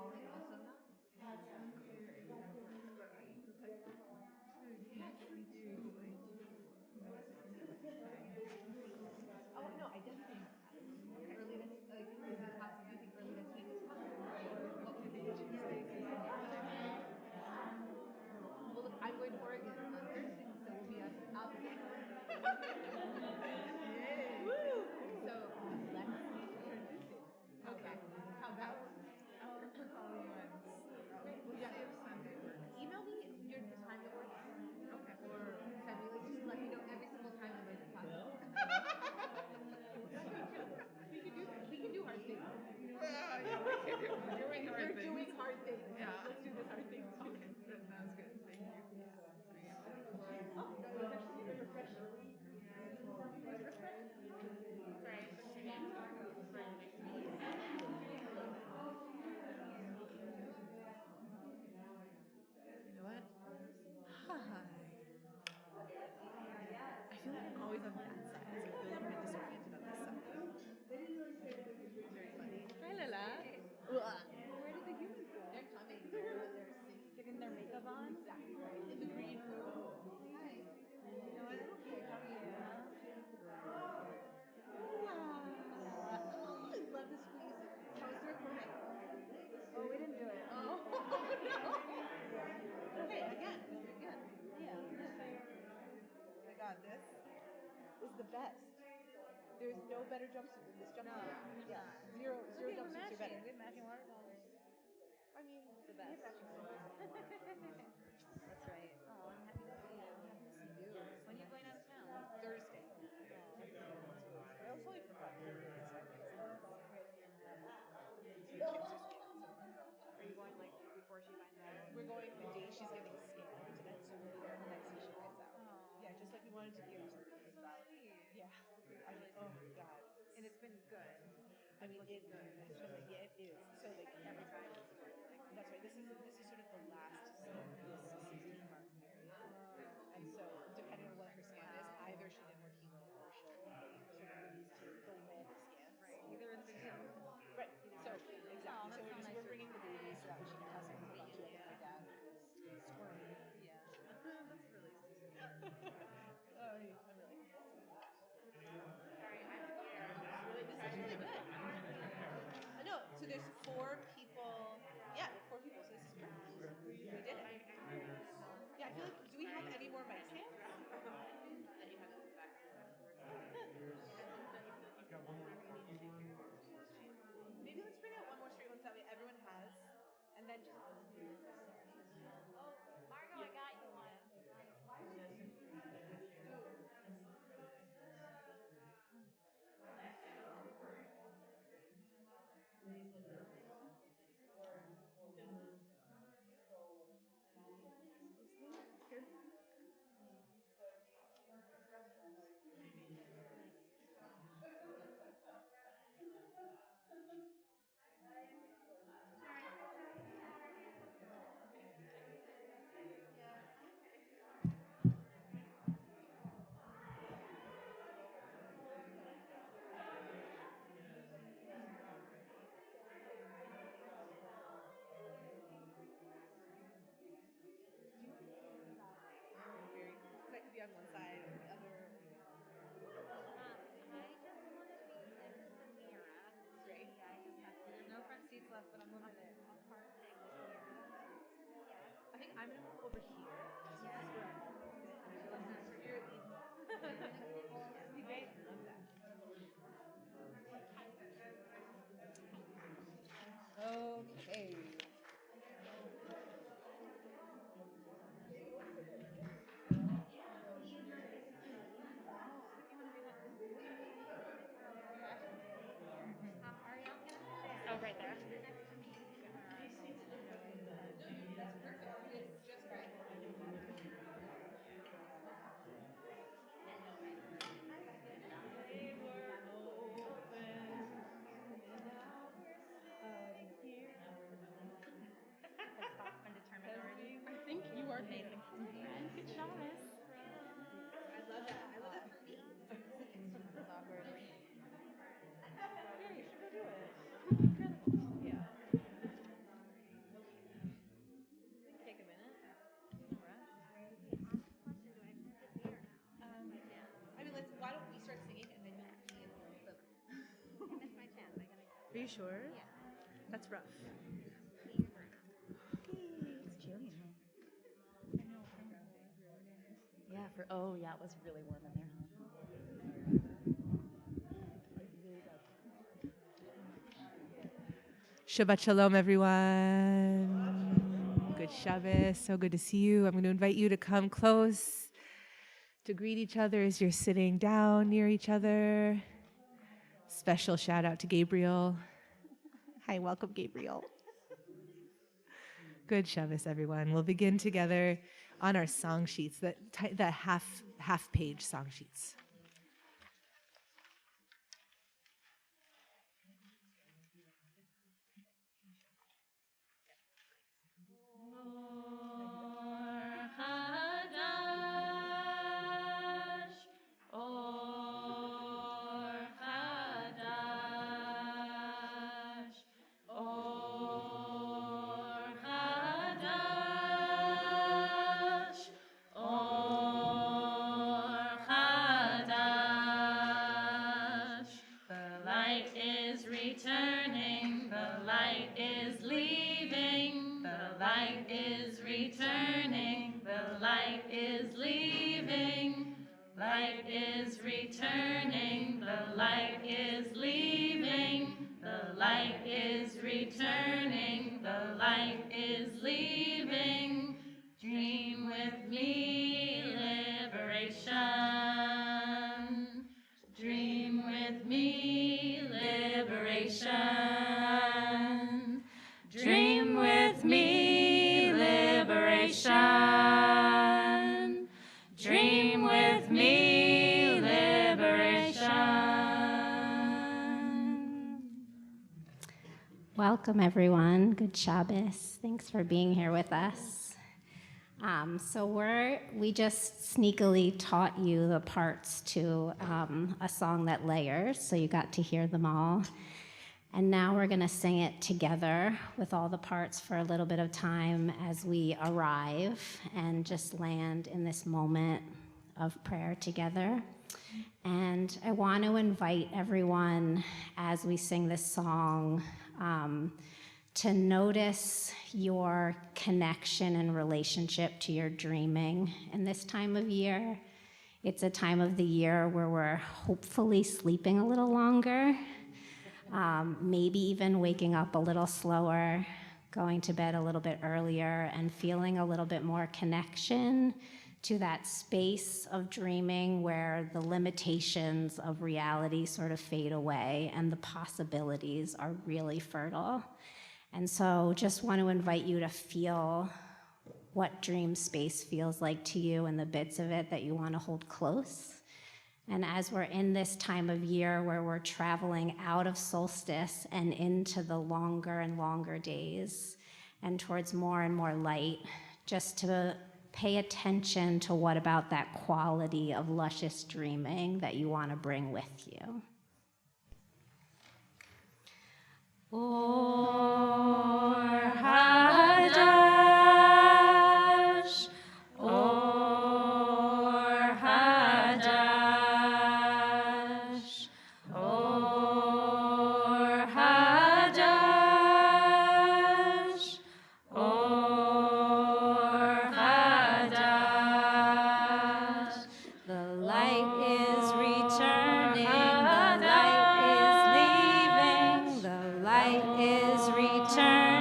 calling also now? Oh no, I definitely early next is it possible? Do you think early next week is possible? Or what would be Well, look, I'm going to Oregon on Thursday, so we'll be out there. Woo! So let's okay. How about I'll call you and we'll see if Sunday works. email me your time that works. Okay. Or send me just let me know every single time that makes it possible. We can do hard things. Yeah, we can do doing hard We're things. doing hard things. Yeah. Let's do this hard thing. Okay, that sounds good. Thank you. Oh, no, it's actually a refresher. You know what? Hi. I feel like I'm always on that side. So I feel like I'm disoriented on this side. Very funny. Hi, Lola. Where did the humans go? They're coming. They're Getting their makeup on? exactly right. In the green room. Hi. You know what? Okay, how are you? I love the squeeze. How was the recording? Oh, we didn't do it. Oh, no. Okay, again. Yeah. Oh my God, this is the best. There's no better jumpsuit than this jumpsuit. Yeah. Zero jumpsuits are better. We have matching water bottles. I mean, The best. That's right. Oh, I'm happy to see you. Happy to see you. When are you going out of town? Thursday. But I'll tell you for 5 days. Are you going like before she finds out? We're going the day she's getting scanned, and so we're there the next day she finds out. Oh. Yeah, just like we wanted to give her something. That's so sweet. Yeah. Oh my God. And it's been good. I mean, it has been like, yeah, it is. So like Every time. that's right. This is sort of the last scan of this 16-month period, and so depending on what her scan is, either she did more chemo or she'll sort of release to go away the scans. Right. Either is a big deal. Right. So exactly. Oh, So that's so nice we're of bringing the baby so that way she can tell someone about you. Like my dad was squirmy. Yeah. That's really sweet. Oh, yeah, I'm really. Sorry, This is really good. No, so there's 4 people. Yeah, 4 people. So this is perfect. We did it. Yeah, I feel like. Do we have any more mic stands? Maybe let's bring out one more straight one so that way everyone has, and then just. Oh, Margo, I got you one. Are you sure? Yeah. That's rough. It's chilly in here. Yeah, it was really warm in there, huh? Shabbat Shalom, everyone. Good Shabbos. So good to see you. I'm going to invite you to come close to greet each other as you're sitting down near each other. Special shout out to Gabriel. Hi, welcome, Gabriel. Good Shabbos, everyone. We'll begin together on our song sheets, the half page song sheets. Returning, the light is leaving, the light is returning, the light is leaving, light is returning, the light is leaving, the light is returning, the light is leaving. Dream with me, liberation. Dream with me, liberation. Dream with me, liberation. Dream with me, liberation. Welcome, everyone. Good Shabbos. Thanks for being here with us. We just sneakily taught you the parts to a song that layers, so you got to hear them all. And now we're going to sing it together with all the parts for a little bit of time as we arrive and just land in this moment of prayer together. And I want to invite everyone as we sing this song to notice your connection and relationship to your dreaming in this time of year. It's a time of the year where we're hopefully sleeping a little longer, maybe even waking up a little slower, going to bed a little bit earlier, and feeling a little bit more connection to that space of dreaming where the limitations of reality sort of fade away and the possibilities are really fertile. And so just want to invite you to feel what dream space feels like to you and the bits of it that you want to hold close. And as we're in this time of year where we're traveling out of solstice and into the longer and longer days and towards more and more light, just to pay attention to what about that quality of luscious dreaming that you want to bring with you. Or Hadash, Or Hadash, Or Hadash, Or Hadash. The light is returning, the light is leaving, the light is returning.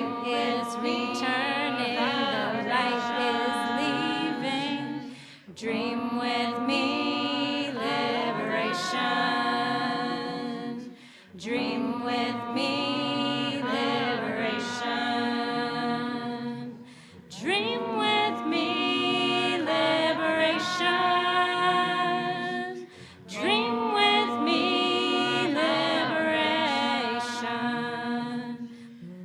light is returning, the light is leaving. Dream with me, liberation. Dream with me, liberation. Dream with me, liberation. Dream with me, liberation.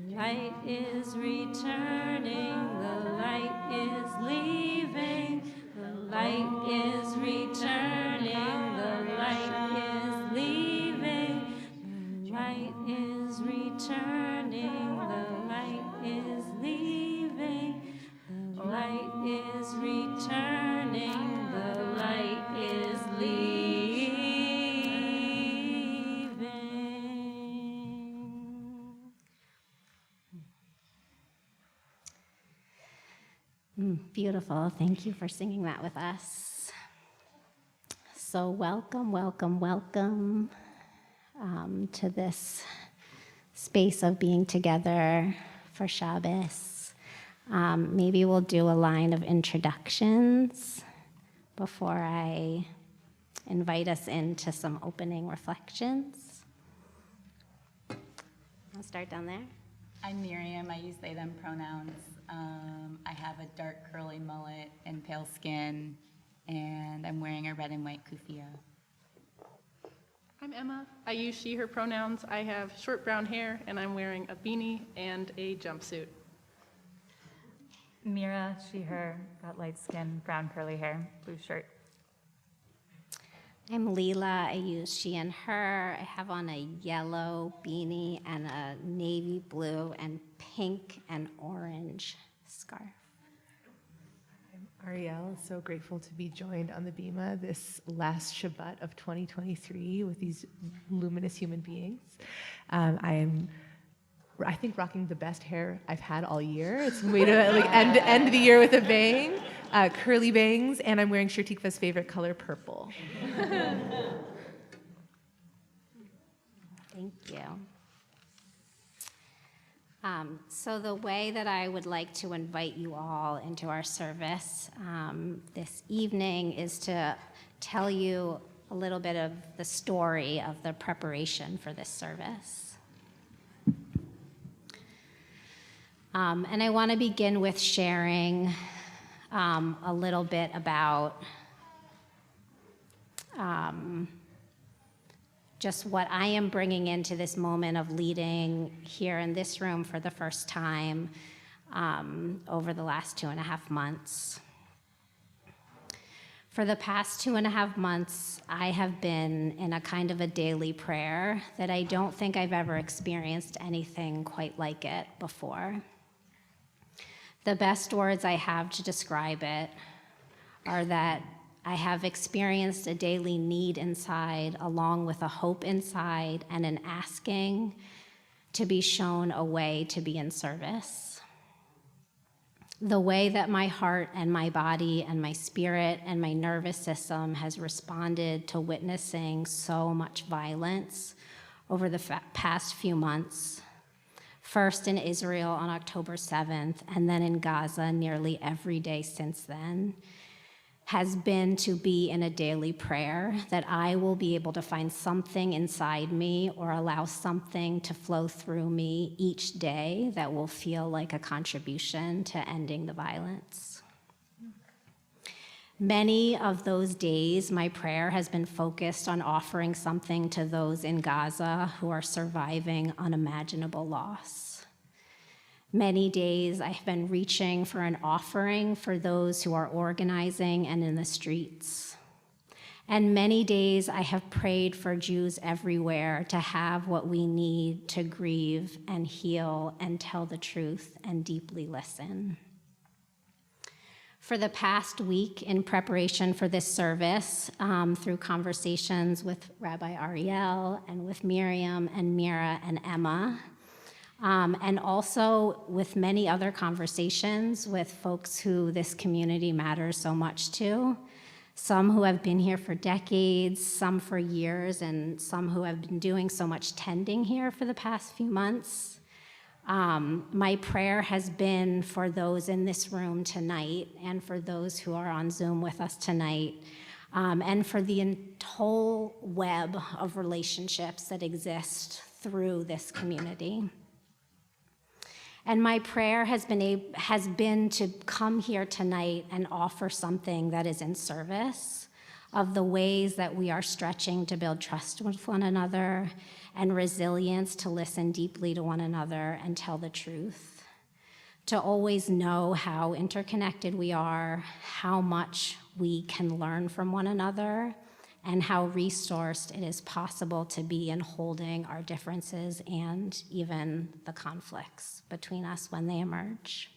The light is returning, the light is leaving. The light is returning, the light is leaving. The light is returning, the light is leaving. The light is returning, the light is leaving. Beautiful. Thank you for singing that with us. So welcome, welcome, welcome to this space of being together for Shabbos. Maybe we'll do a line of introductions before I invite us into some opening reflections. I'll start down there. I'm Miriam. I use they, them pronouns. I have a dark curly mullet and pale skin, and I'm wearing a red and white kufiya. I'm Emma. I use she, her pronouns. I have short brown hair, and I'm wearing a beanie and a jumpsuit. Mira, she, her, got light skin, brown curly hair, blue shirt. I'm Leela. I use she and her. I have on a yellow beanie and a navy blue and pink and orange scarf. I'm Ariel, so grateful to be joined on the Bima this last Shabbat of 2023 with these luminous human beings. I think rocking the best hair I've had all year. It's a way to like end the year with a bang, curly bangs, and I'm wearing Shirtikva's favorite color, purple. Thank you. So the way that I would like to invite you all into our service this evening is to tell you a little bit of the story of the preparation for this service. And I want to begin with sharing a little bit about just what I am bringing into this moment of leading here in this room for the first time over the last 2.5 months. For the past 2.5 months, I have been in a kind of a daily prayer that I don't think I've ever experienced anything quite like it before. The best words I have to describe it are that I have experienced a daily need inside, along with a hope inside and an asking to be shown a way to be in service. The way that my heart and my body and my spirit and my nervous system has responded to witnessing so much violence over the past few months. First in Israel on October 7th, and then in Gaza nearly every day since then, has been to be in a daily prayer that I will be able to find something inside me or allow something to flow through me each day that will feel like a contribution to ending the violence. Many of those days, my prayer has been focused on offering something to those in Gaza who are surviving unimaginable loss. Many days I've been reaching for an offering for those who are organizing and in the streets. And many days I have prayed for Jews everywhere to have what we need to grieve and heal and tell the truth and deeply listen. For the past week, in preparation for this service, through conversations with Rabbi Ariel and with Miriam and Mira and Emma, and also with many other conversations with folks who this community matters so much to, some who have been here for decades, some for years, and some who have been doing so much tending here for the past few months. My prayer has been for those in this room tonight and for those who are on Zoom with us tonight, and for the whole web of relationships that exist through this community. And my prayer has been to come here tonight and offer something that is in service of the ways that we are stretching to build trust with one another and resilience to listen deeply to one another and tell the truth. To always know how interconnected we are, how much we can learn from one another, and how resourced it is possible to be in holding our differences and even the conflicts between us when they emerge.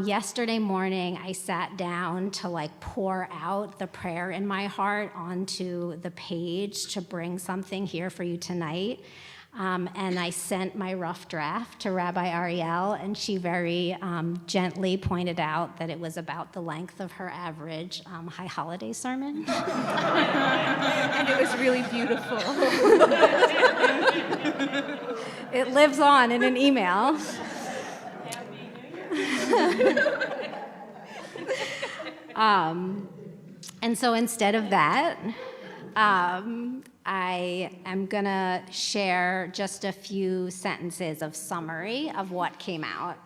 Yesterday morning, I sat down to pour out the prayer in my heart onto the page to bring something here for you tonight. And I sent my rough draft to Rabbi Ariel, and she very gently pointed out that it was about the length of her average High Holiday sermon. And it was really beautiful. It lives on in an email. And so instead of that, I am gonna share just a few sentences of summary of what came out.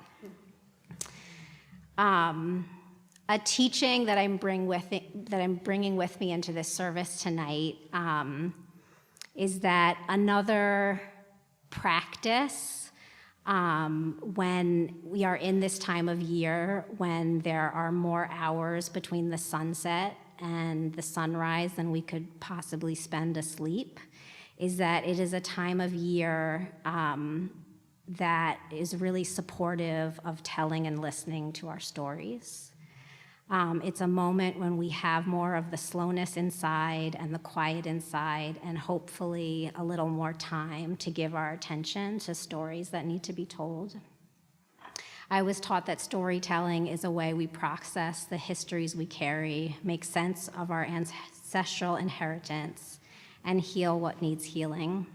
A teaching that I'm bringing with me into this service tonight is that another practice when we are in this time of year when there are more hours between the sunset and the sunrise than we could possibly spend asleep, is that it is a time of year that is really supportive of telling and listening to our stories. It's a moment when we have more of the slowness inside and the quiet inside, and hopefully a little more time to give our attention to stories that need to be told. I was taught that storytelling is a way we process the histories we carry, make sense of our ancestral inheritance, and heal what needs healing.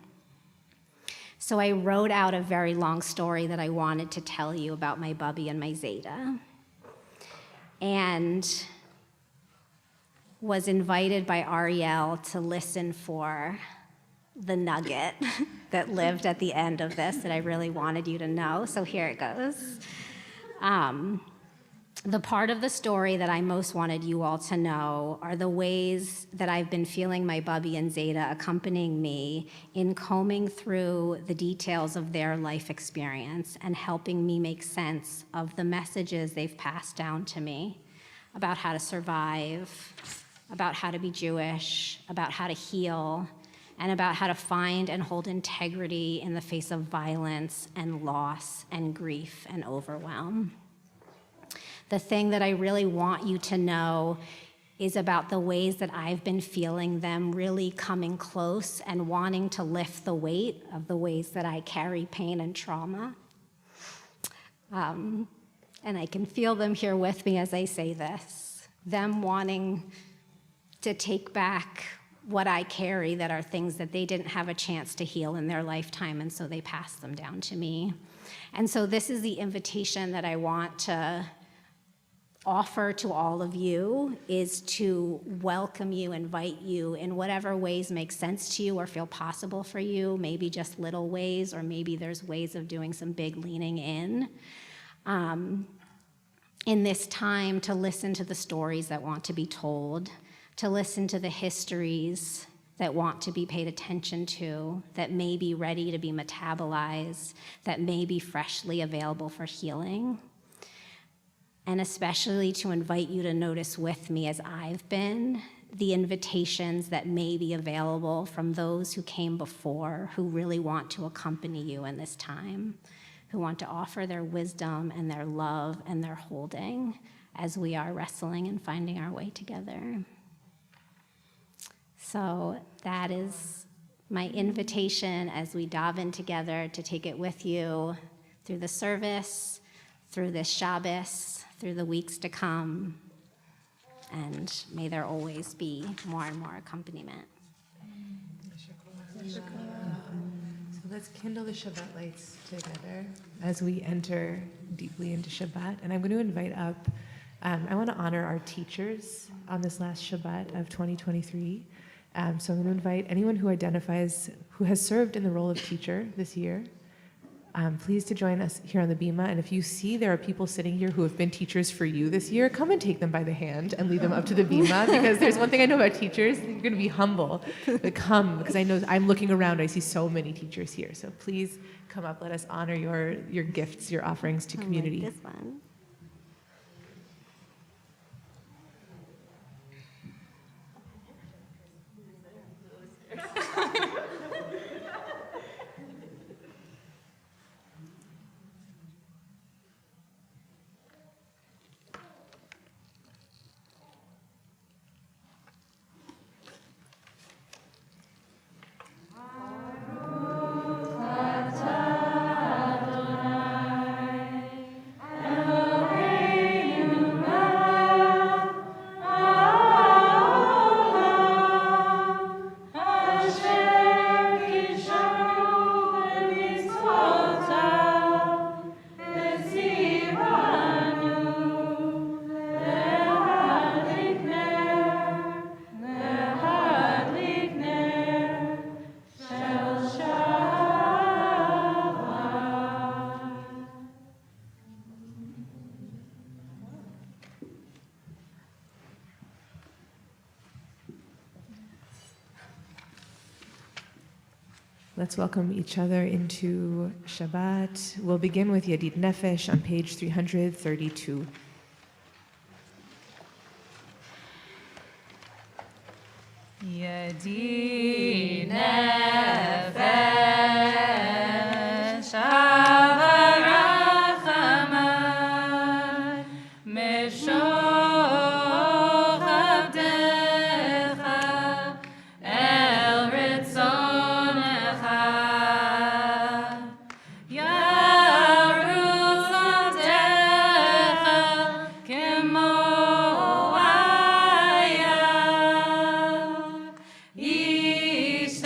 So I wrote out a very long story that I wanted to tell you about my Bubby and my Zeta, and was invited by Ariel to listen for the nugget that lived at the end of this that I really wanted you to know. So here it goes. The part of the story that I most wanted you all to know are the ways that I've been feeling my Bubby and Zeta accompanying me in combing through the details of their life experience and helping me make sense of the messages they've passed down to me about how to survive, about how to be Jewish, about how to heal, and about how to find and hold integrity in the face of violence and loss and grief and overwhelm. The thing that I really want you to know is about the ways that I've been feeling them really coming close and wanting to lift the weight of the ways that I carry pain and trauma. And I can feel them here with me as I say this, them wanting to take back what I carry that are things that they didn't have a chance to heal in their lifetime, and so they passed them down to me. And so this is the invitation that I want to offer to all of you, is to welcome you, invite you in whatever ways make sense to you or feel possible for you, maybe just little ways, or maybe there's ways of doing some big leaning in this time, to listen to the stories that want to be told, to listen to the histories that want to be paid attention to, that may be ready to be metabolized, that may be freshly available for healing. And especially to invite you to notice with me, as I've been, the invitations that may be available from those who came before, who really want to accompany you in this time, who want to offer their wisdom and their love and their holding as we are wrestling and finding our way together. So that is my invitation as we dive in together to take it with you through the service, through this Shabbos, through the weeks to come, and may there always be more and more accompaniment. Let's kindle the Shabbat lights together as we enter deeply into Shabbat. And I'm going to invite up, I want to honor our teachers on this last Shabbat of 2023. So I'm going to invite anyone who identifies, who has served in the role of teacher this year, please to join us here on the Bima. And if you see there are people sitting here who have been teachers for you this year, come and take them by the hand and lead them up to the Bima, because there's one thing I know about teachers, you're going to be humble. But come, because I know I'm looking around, I see so many teachers here. So please come up, let us honor your gifts, your offerings to community. Like this one. Let's welcome each other into Shabbat. We'll begin with Yadid Nefesh on page 332. Yadi nefesh avarachamad meshoch avdecha el ritzonecha yarutz avdecha kemo aya Ishtachaveh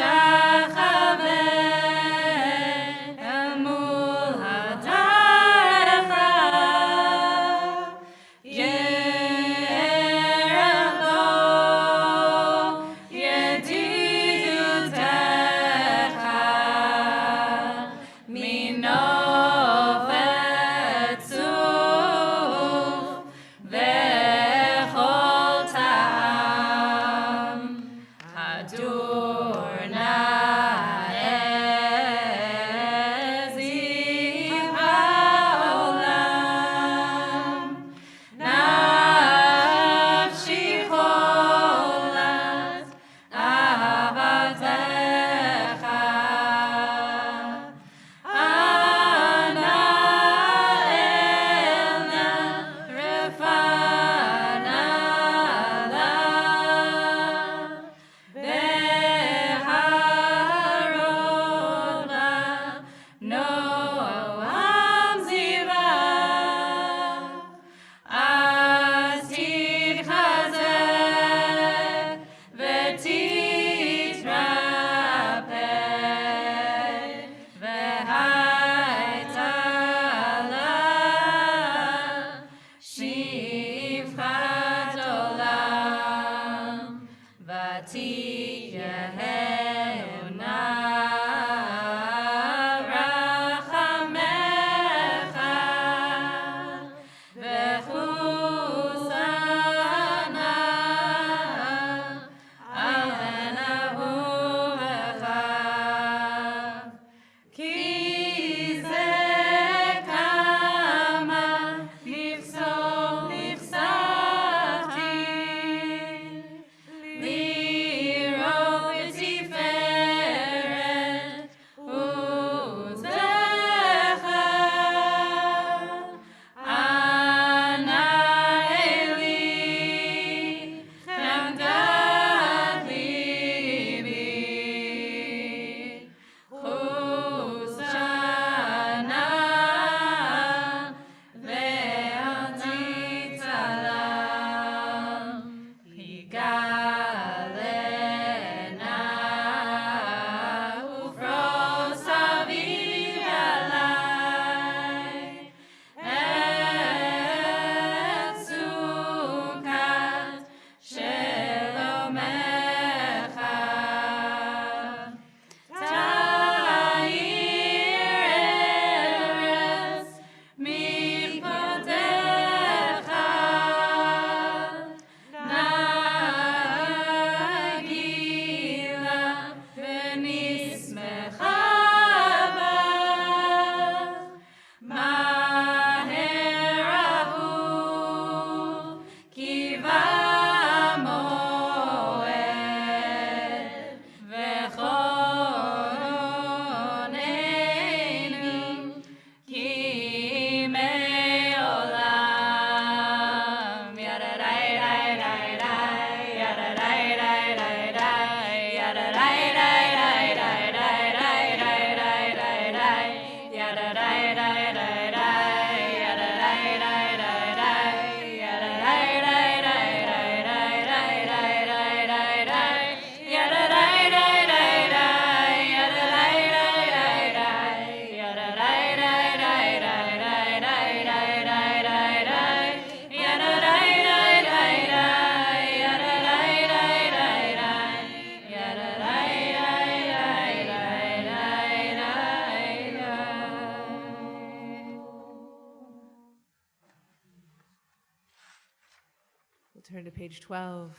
We'll turn to page 12.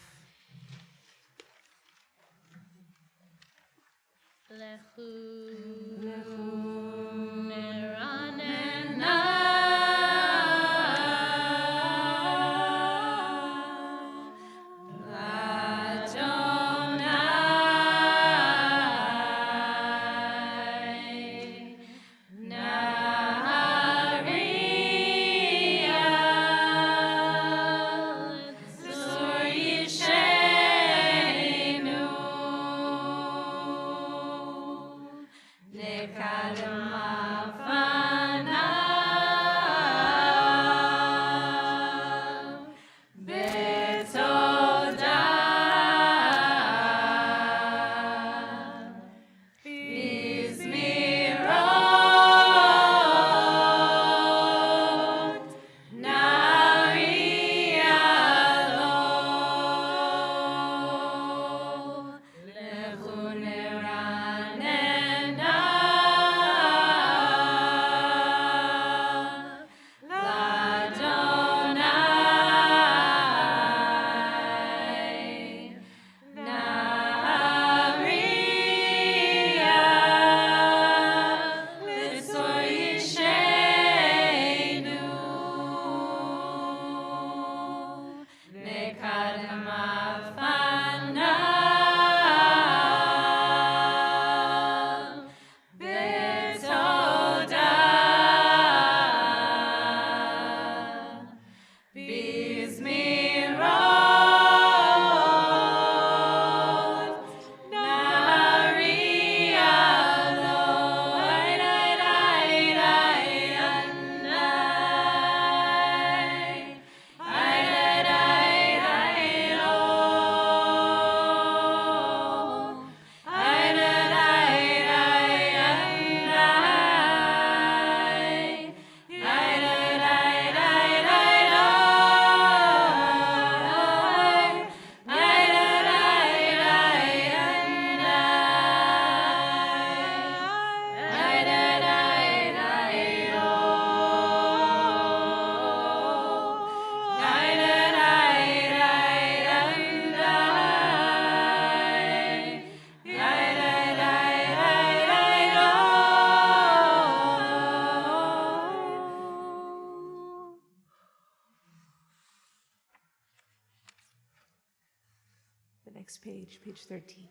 The next page, page 13.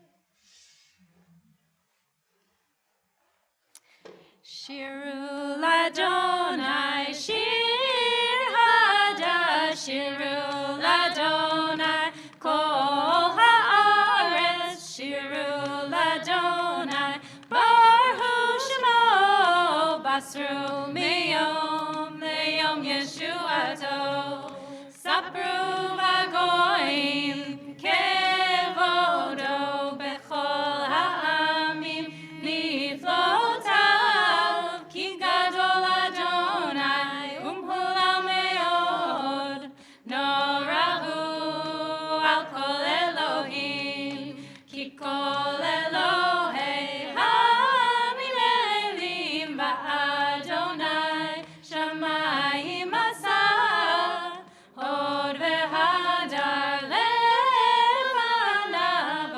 Shiru Ladonai, Shir Hada, Shiru Ladonai, Kol Haaretz, Shiru Ladonai, Baruch Shemo, Basru Meyom, Leyom Yeshuato, Sapru Vagoim, Kevodo, Bechol Ha'amim, Niflotav, Ki Gadol Adonai, Umhulam Meod, Norahu al Kol Elohim, Ki Kol Elohei Ha'amim Elim Ba'adonai, Shamayim Asa, Hod V'Hadar Lefanav,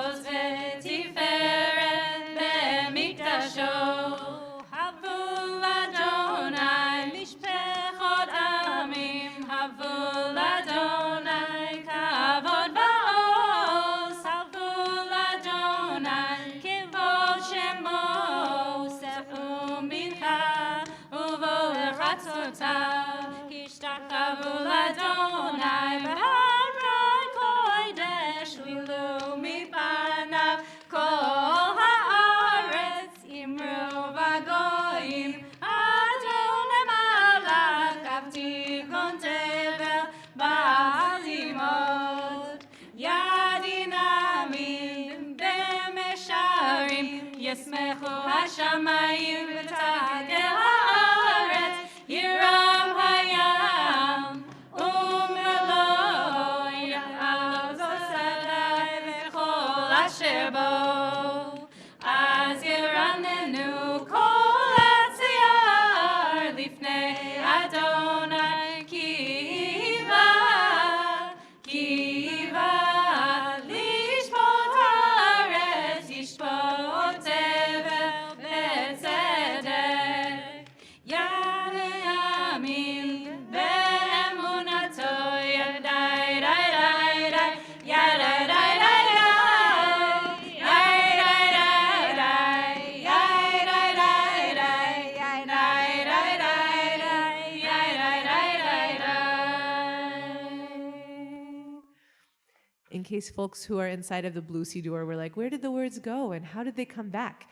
Oz V'Tiferet B'Mikdasho, Havul Adonai Mishpechot Amim, Havul Adonai Kavod Va'oz, Havul Adonai Kivod Shemo, Se'u Mincha Uvo L'Chatzotav, Kishtakavu Adonai B'Harai Kodesh, Lilu Mipanav Kol Haaretz, Imru Vagoyim, Adonai Malach, Avtikon Tevel Ba'azimot, Yadinamim B'Mesharim, Yismechu Hashamayim V'Tagel Haaretz, Yiram Hayam, Umelo Ya'azos Adai V'Chol Asher Bo, Az Yiranenu Kol Atziyar Lifnei Adonai Ki in case folks who are inside of the blue siddur were like, where did the words go and how did they come back?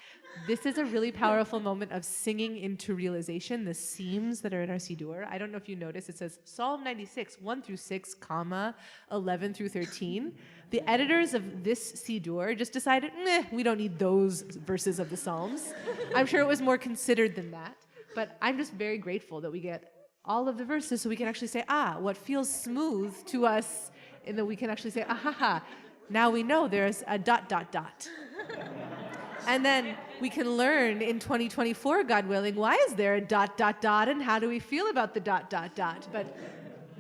This is a really powerful moment of singing into realization the seams that are in our siddur. I don't know if you notice, it says Psalm 96, 1 through 6, comma, 11 through 13. The editors of this siddur just decided, we don't need those verses of the Psalms. I'm sure it was more considered than that, but I'm just very grateful that we get all of the verses so we can actually say, what feels smooth to us, and then we can actually say, now we know there's a ... And then we can learn in 2024, God willing, why is there a ... and how do we feel about the ... But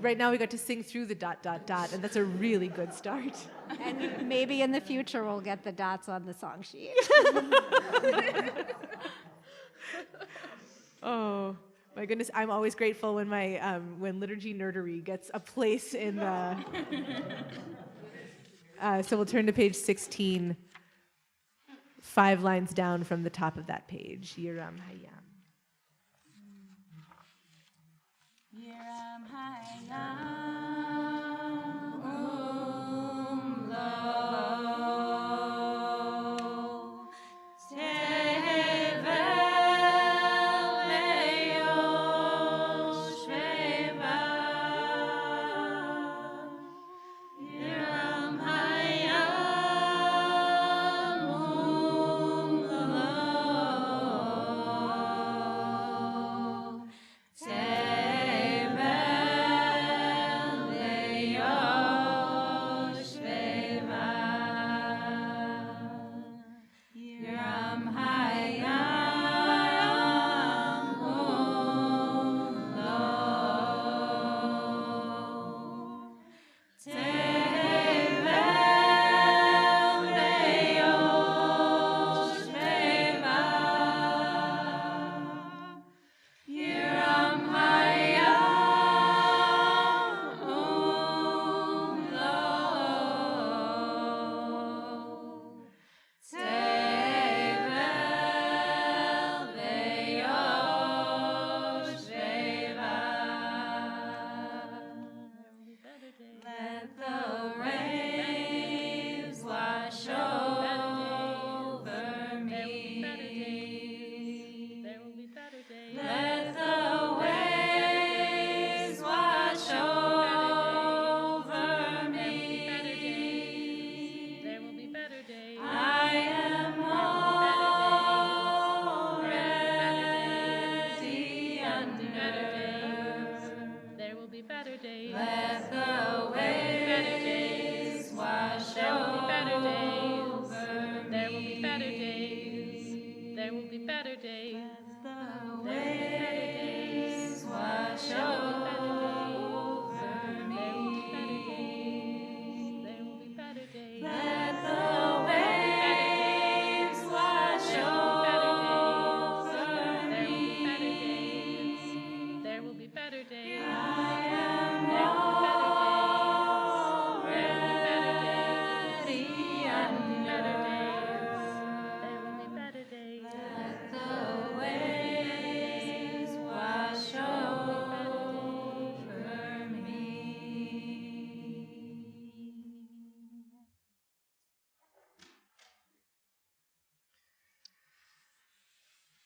right now we got to sing through the ... and that's a really good start. And maybe in the future we'll get the dots on the song sheet. Oh my goodness, I'm always grateful when when liturgy nerdery gets a place in the... so we'll turn to page 16. 5 lines down from the top of that page. Yiram Hayam. Yiram Hayam Lo Tevel Leyoshveva Yiram Hayam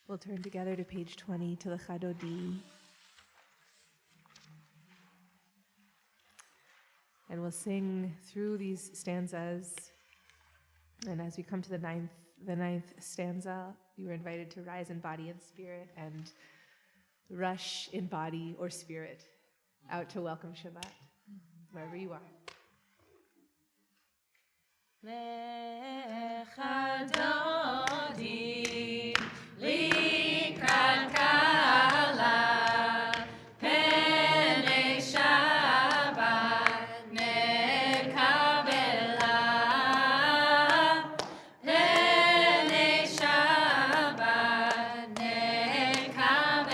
We'll turn together to page 20 to the Chadodi. And we'll sing through these stanzas. And as we come to the ninth stanza, you are invited to rise in body and spirit and rush in body or spirit out to welcome Shabbat, wherever you are. Likrat kala, penei Shabbat nekabela, penei Shabbat nekabela,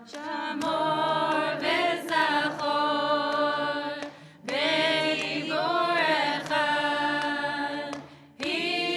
shamor v'zachor v'dibur echad, ishmi'anu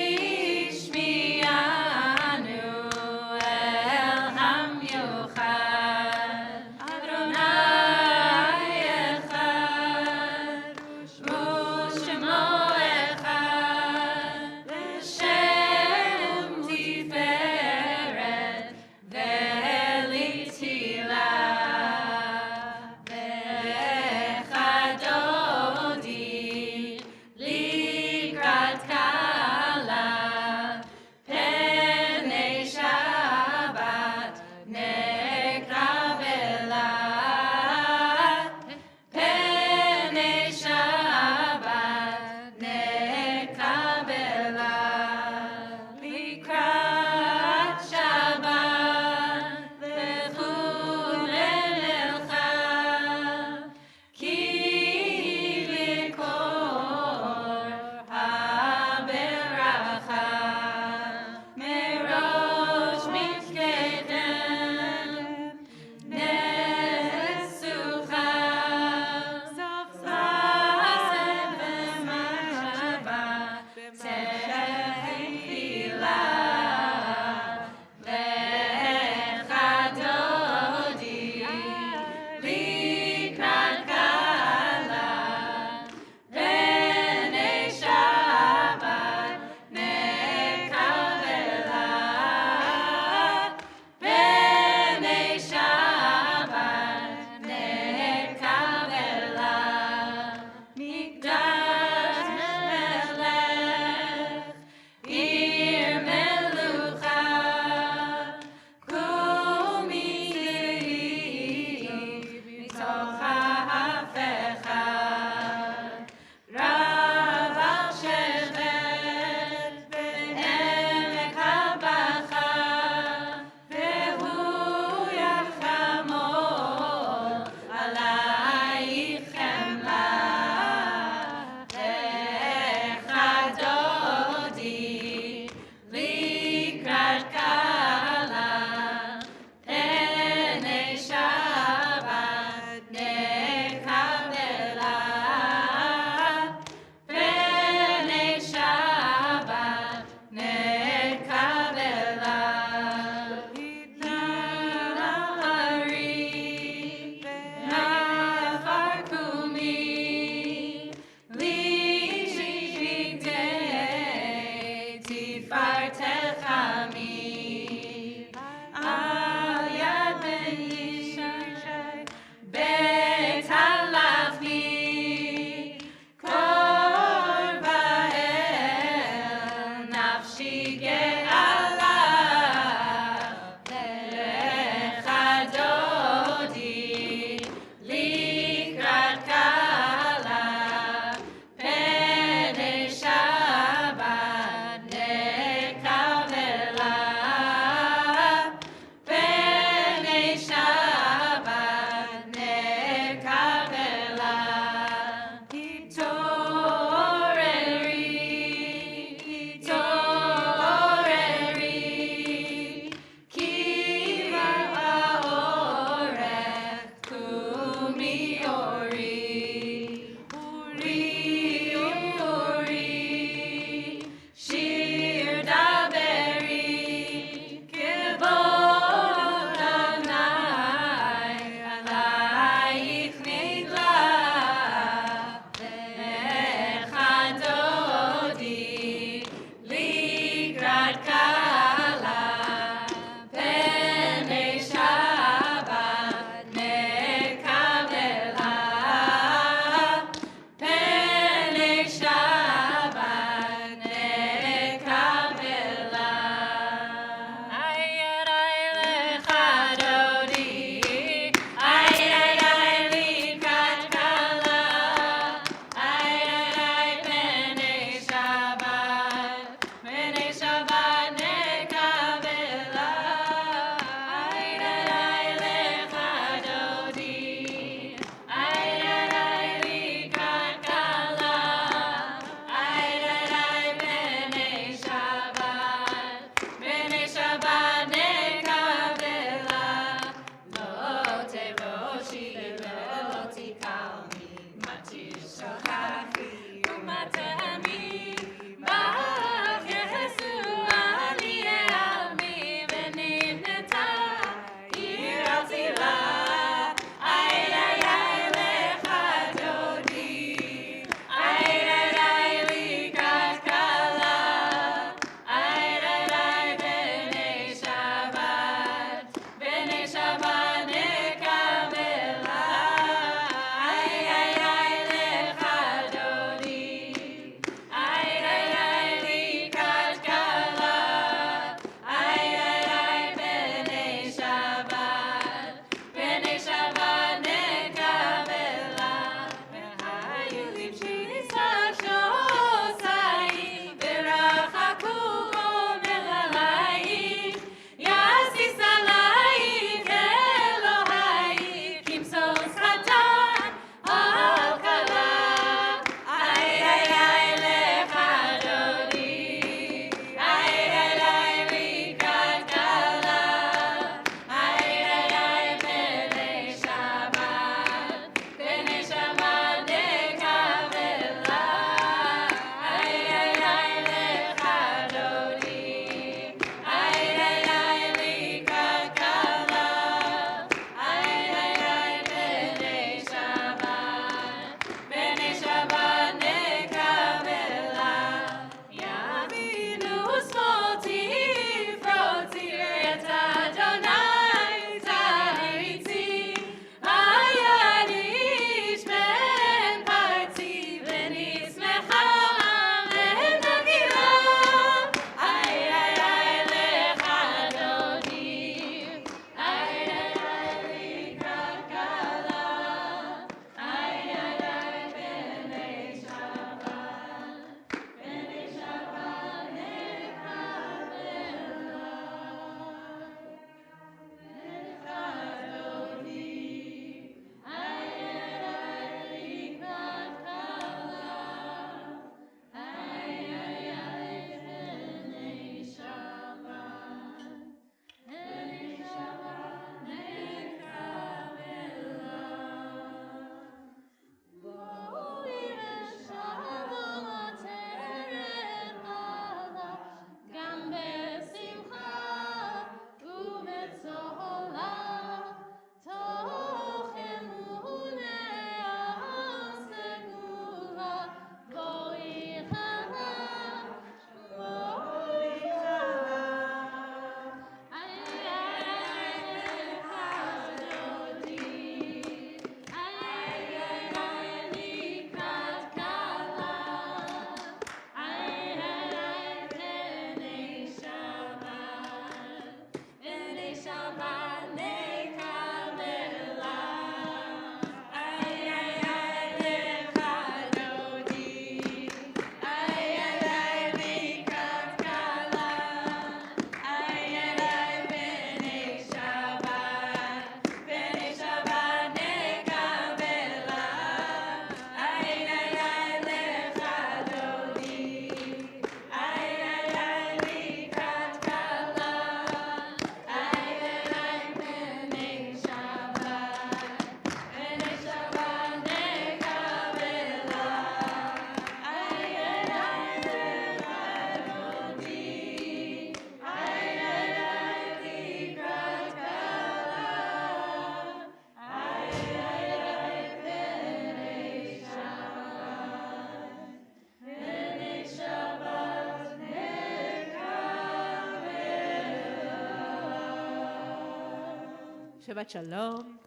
Shabbat Shalom.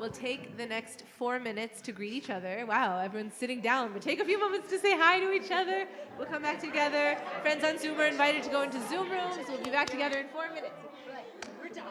We'll take the next 4 minutes to greet each other. Wow, everyone's sitting down, but take a few moments to say hi to each other. We'll come back together. Friends on Zoom are invited to go into Zoom rooms. We'll be back together in 4 minutes. We're done.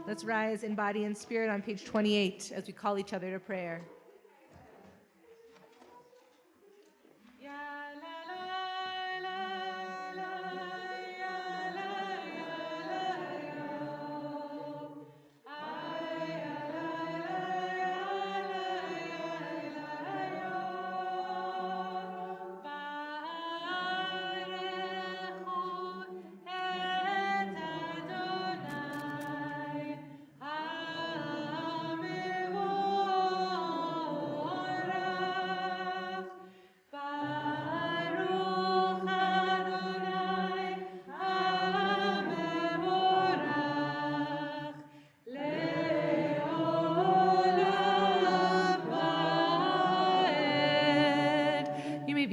Let's rise in body and spirit on page 28 as we call each other to prayer. Ya la la la la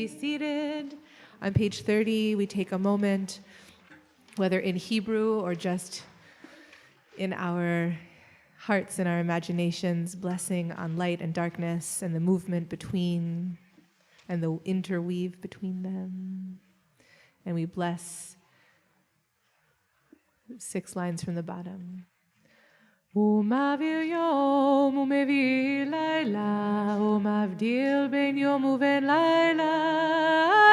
seated. On page 30, we take a moment, whether in Hebrew or just in our hearts and our imaginations, blessing on light and darkness and the movement between and the interweave between them. And we bless 6 lines from the bottom. ומעביר יום ומביא לילה, ומבדיל בין יום ובין לילה,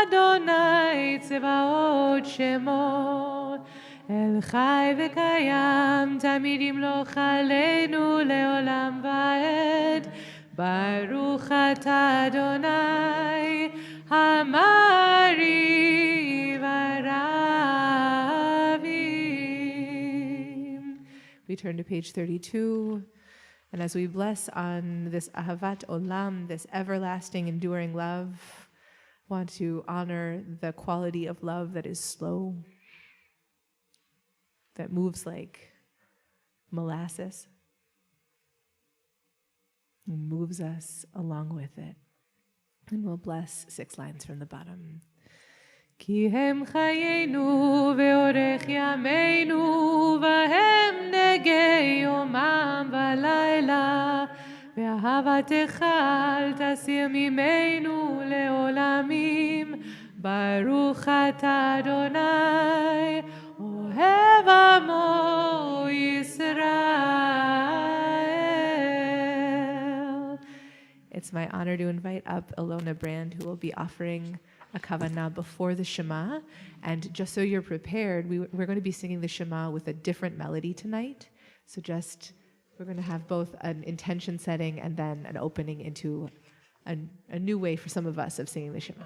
אדוני צבאות שמו, אל חי וקיים, תמיד ימלוך עלינו לעולם ועד. ברוך אתה אדוני, המעריב הרבים. We turn to page 32, and as we bless on this ahavat olam, this everlasting, enduring love, want to honor the quality of love that is slow, that moves like molasses, and moves us along with it. And we'll bless 6 lines from the bottom. כי הם חיינו ואורך ימינו, והם נגי יומם ולילה, ואהבתך אל תסיר ממנו לעולמים. ברוך אתה אדוני, אוהב עמו ישראל. It's my honor to invite up Ilona Brand, who will be offering a kavanah before the Shema. And just so you're prepared, we're going to be singing the Shema with a different melody tonight. So we're going to have both an intention setting and then an opening into a new way for some of us of singing the Shema.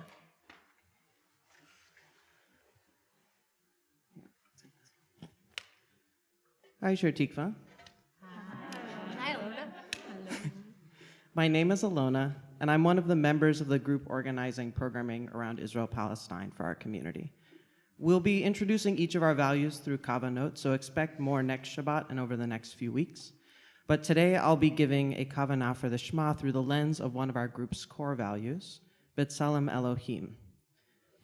Hi, Shir Tikva. Hi, Ilona. My name is Ilona, and I'm one of the members of the group organizing programming around Israel-Palestine for our community. We'll be introducing each of our values through kavanot, so expect more next Shabbat and over the next few weeks. But today I'll be giving a kavanah for the Shema through the lens of one of our group's core values, B'Tselem Elohim.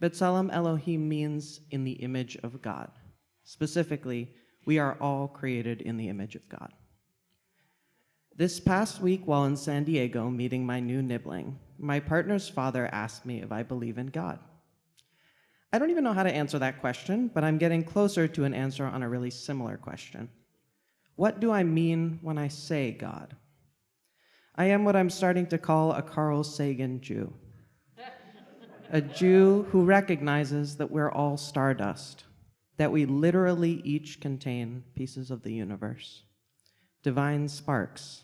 B'Tselem Elohim means in the image of God. Specifically, we are all created in the image of God. This past week, while in San Diego meeting my new nibbling, my partner's father asked me if I believe in God. I don't even know how to answer that question, but I'm getting closer to an answer on a really similar question. What do I mean when I say God? I am what I'm starting to call a Carl Sagan Jew. A Jew who recognizes that we're all stardust, that we literally each contain pieces of the universe, divine sparks.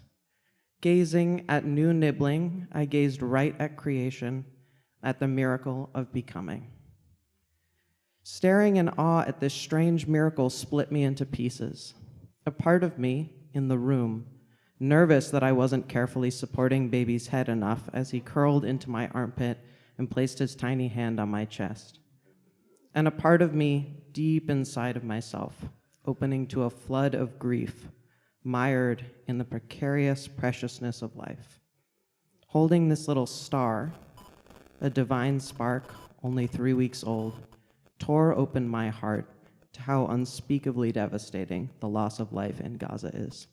Gazing at new nibbling, I gazed right at creation, at the miracle of becoming. Staring in awe at this strange miracle split me into pieces. A part of me, in the room, nervous that I wasn't carefully supporting baby's head enough as he curled into my armpit and placed his tiny hand on my chest. And a part of me, deep inside of myself, opening to a flood of grief, mired in the precarious preciousness of life. Holding this little star, a divine spark, only 3 weeks old, tore open my heart to how unspeakably devastating the loss of life in Gaza is.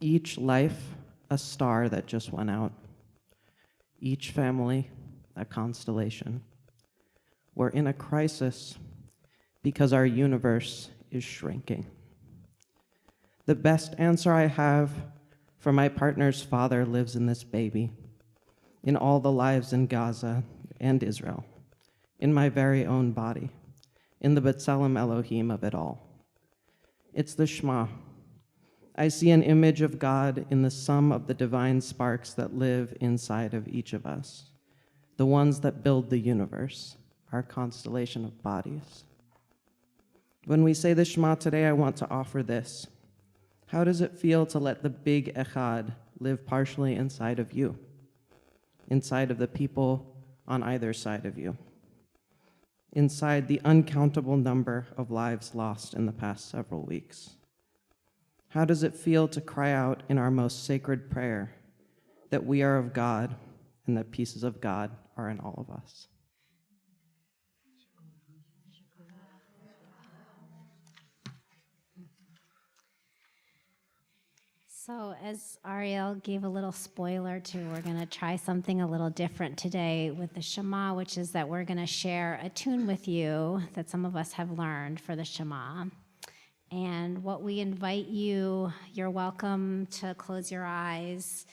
Each life, a star that just went out. Each family, a constellation. We're in a crisis because our universe is shrinking. The best answer I have for my partner's father lives in this baby, in all the lives in Gaza and Israel, in my very own body, in the B'Tselem Elohim of it all. It's the Shema. I see an image of God in the sum of the divine sparks that live inside of each of us, the ones that build the universe, our constellation of bodies. When we say the Shema today, I want to offer this. How does it feel to let the big Echad live partially inside of you, inside of the people on either side of you, inside the uncountable number of lives lost in the past several weeks? How does it feel to cry out in our most sacred prayer that we are of God and that pieces of God are in all of us. So as Ariel gave a little spoiler to, we're going to try something a little different today with the Shema, which is that we're going to share a tune with you that some of us have learned for the Shema. And what we invite you, you're welcome to close your eyes,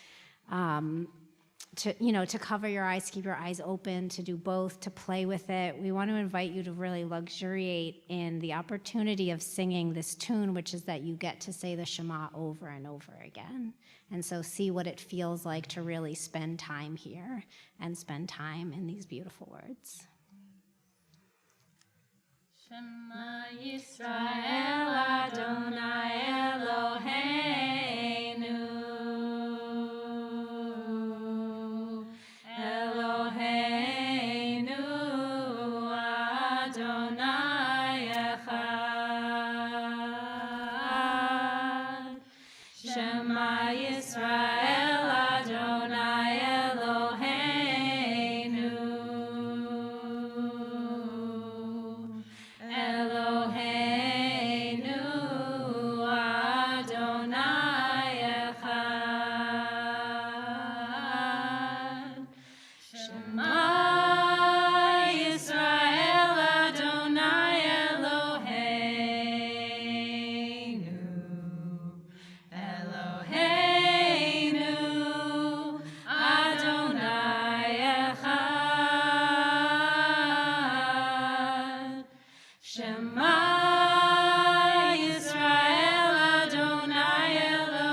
to cover your eyes, to keep your eyes open, to do both, to play with it. We want to invite you to really luxuriate in the opportunity of singing this tune, which is that you get to say the Shema over and over again. And so see what it feels like to really spend time here and spend time in these beautiful words. Shema Yisrael Adonai Eloheinu Eloheinu Adonai Echad Shema Yisrael Adonai Eloheinu Eloheinu Adonai Echad Shema Yisrael Adonai Eloheinu Eloheinu Adonai Echad Shema Yisrael Adonai Eloheinu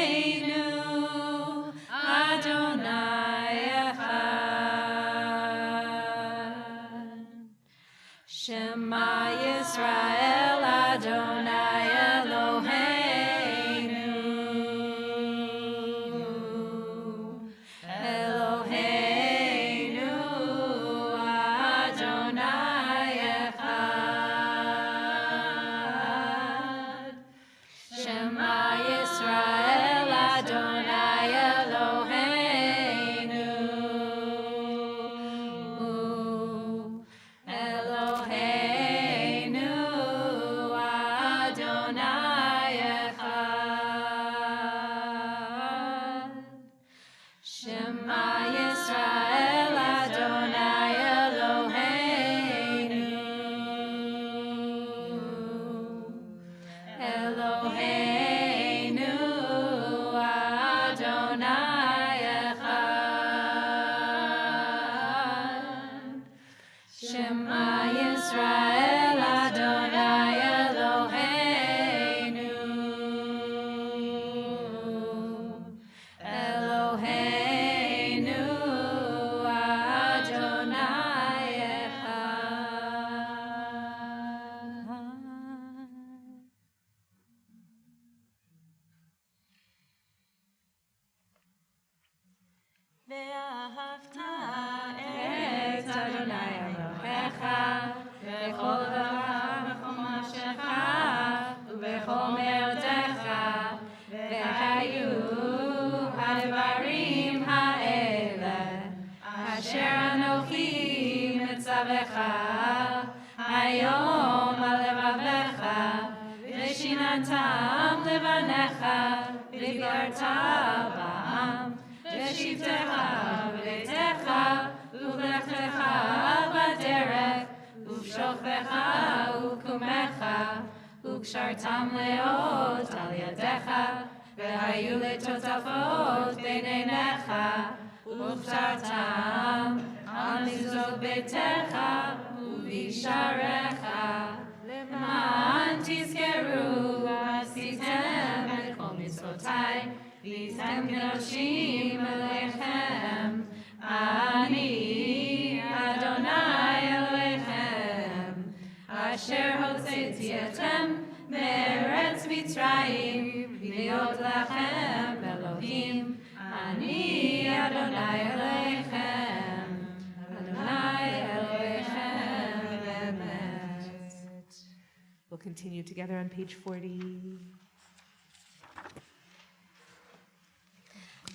Eloheinu Adonai Echad Shema Yisrael Adonai Eloheinu Eloheinu Adonai Echad Shema Yisrael Adonai Eloheinu Eloheinu Adonai Echad Shema Yisrael Adonai Eloheinu Eloheinu Adonai Echad Shema Yisrael Adonai Eloheinu Eloheinu Adonai Echad. ואהבת את אדוני אלוהיך בכל לבבך ובכל נפשך ובכל מאודך והיו הדברים האלה אשר אנוכי מצווך היום על לבבך ושיננתם לבניך ודיברת בם בשבתך ובביתך ובלכתך בדרך ובשוכבך ובקומך וקשרתם לאות על ידיך והיו לטוטפות בין עיניך וכתרתם על מזוזות ביתך ובשעריך למען תזכרו ועשיתם את כל מצוותיי והייתם קדושים אליכם אני אדוני אלוהיכם אשר הוצאתי אתכם מארץ מצרים להיות לכם אלוהים אני אדוני אלוהיכם אדוני אלוהיכם באמת. We'll continue together on page 40.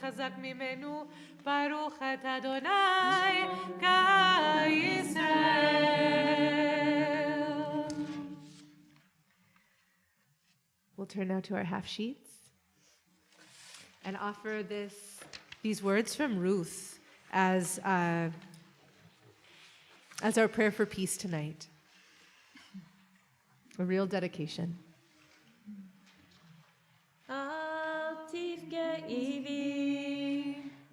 חזק ממנו, ברוך אתה אדוני, כישראל. We'll turn now to our half sheets and offer these words from Ruth as our prayer for peace tonight. A real dedication.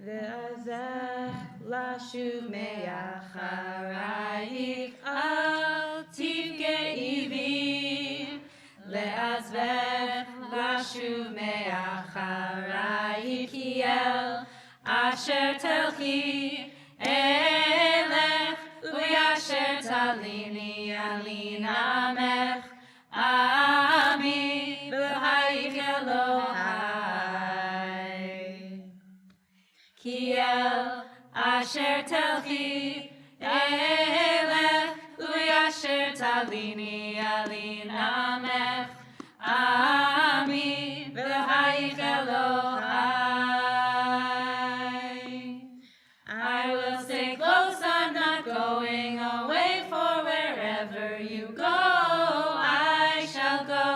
ועזך לשוב מאחרייך, אל תפגעי בי. לעזבך לשוב מאחרייך, כי אל אשר תלכי אלך, ואשר תליני אלין עמך, עמי בהייך אלוהי. כי אל אשר תלכי אלך, ואשר תליני אלין עמך, עמי בהייך אלוהי. I will stay close, I'm not going away, for wherever you go, I shall go.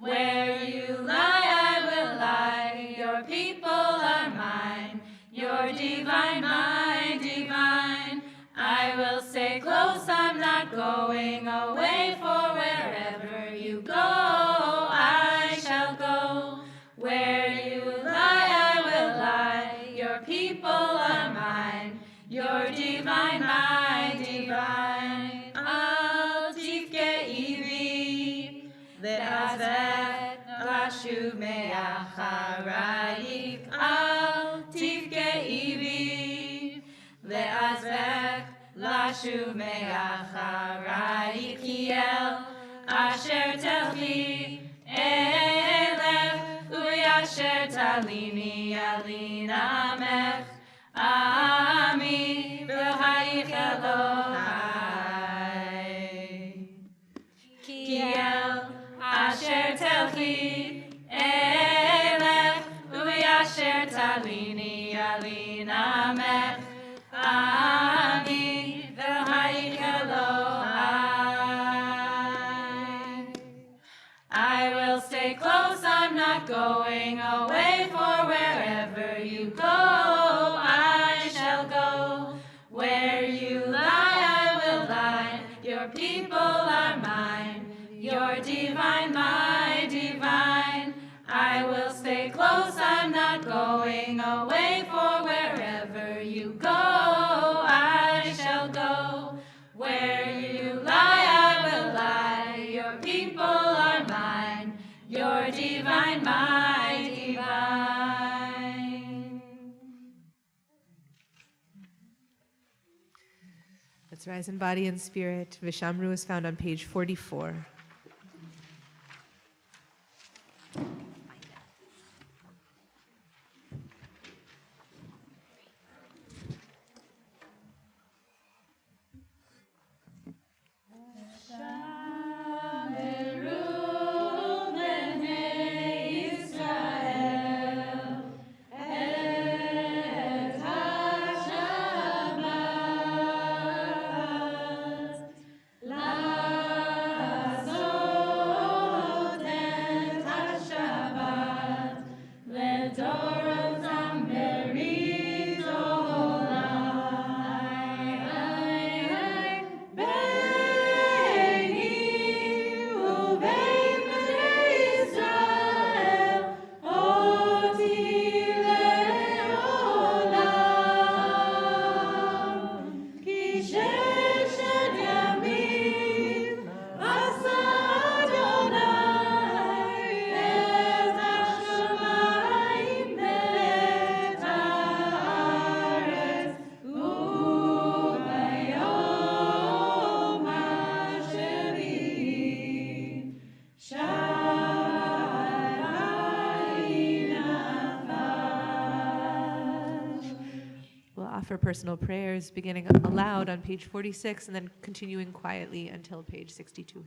Where you lie, I will lie. Your people are mine. You're divine, mine, divine. I will stay close, I'm not going away, for wherever you go, I shall go. Where you lie, I will lie. Your people are mine. You're divine, mine, divine. Al tifkei bi, le'azvech לשוב מאחרייך, אל תפגעי בי. לעזבך לשוב מאחרייך, כי אל אשר תלכי אלך, ואשר תליני אלין עמך, עמי בהייך אלוהי. כי אל אשר תלכי אלך, ואשר תליני אלין עמך, עמי בהייך אלוהי. I will stay close, I'm not going away, for wherever you go, I shall go. Where you lie, I will lie. Your people are mine. You're divine, my divine. I will stay close, I'm not going away, for wherever you go, I shall go. Where you lie, I will lie. Your people are mine. You're divine, my divine. Let's rise in body and spirit. Vishamru is found on page 44. Israel, et offer personal prayers, beginning aloud on page 46 and then continuing quietly until page 62.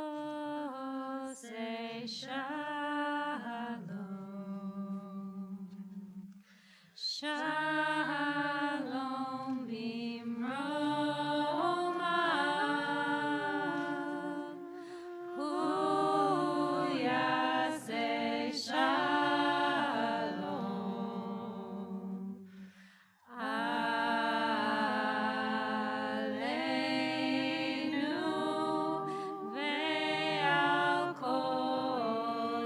Oh, say shalom, shalom bimroma, huya say shalom, Aleinu ve'al kol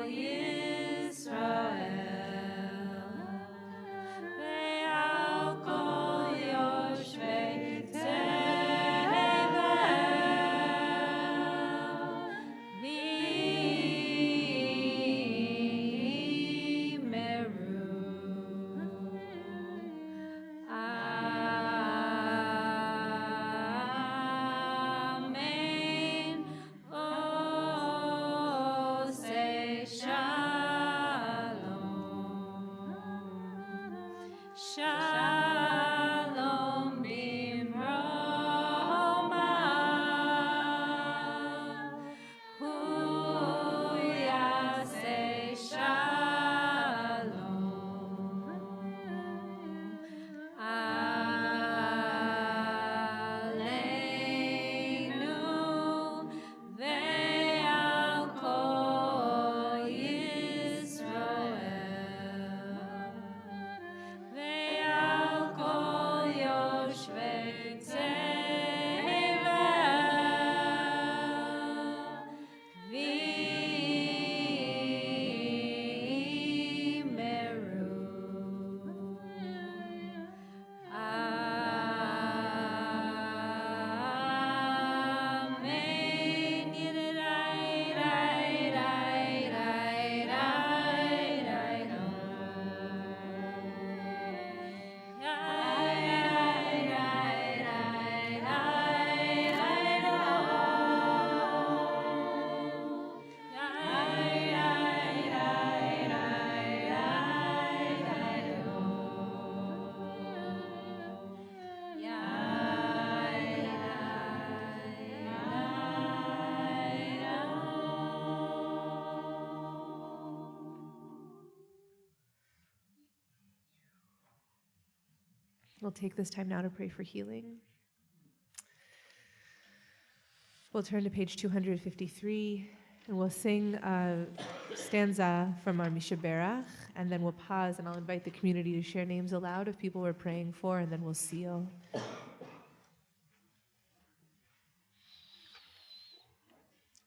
We'll take this time now to pray for healing. We'll turn to page 253, and we'll sing a stanza from our Mishaberach, and then we'll pause, and I'll invite the community to share names aloud of people we're praying for, and then we'll seal.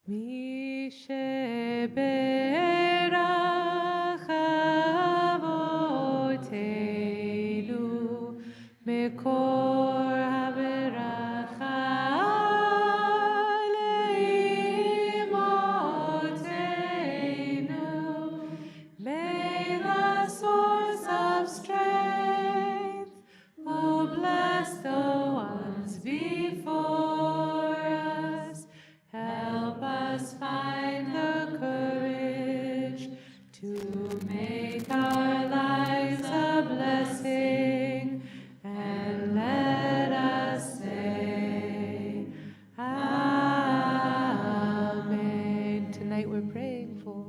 Mishaberach Avotenu Mekor HaBeracha Leimotenu. May the source of strength, who bless the ones before us, help us find the courage to make our lives a blessing, and let us say, Amen. Tonight we're praying for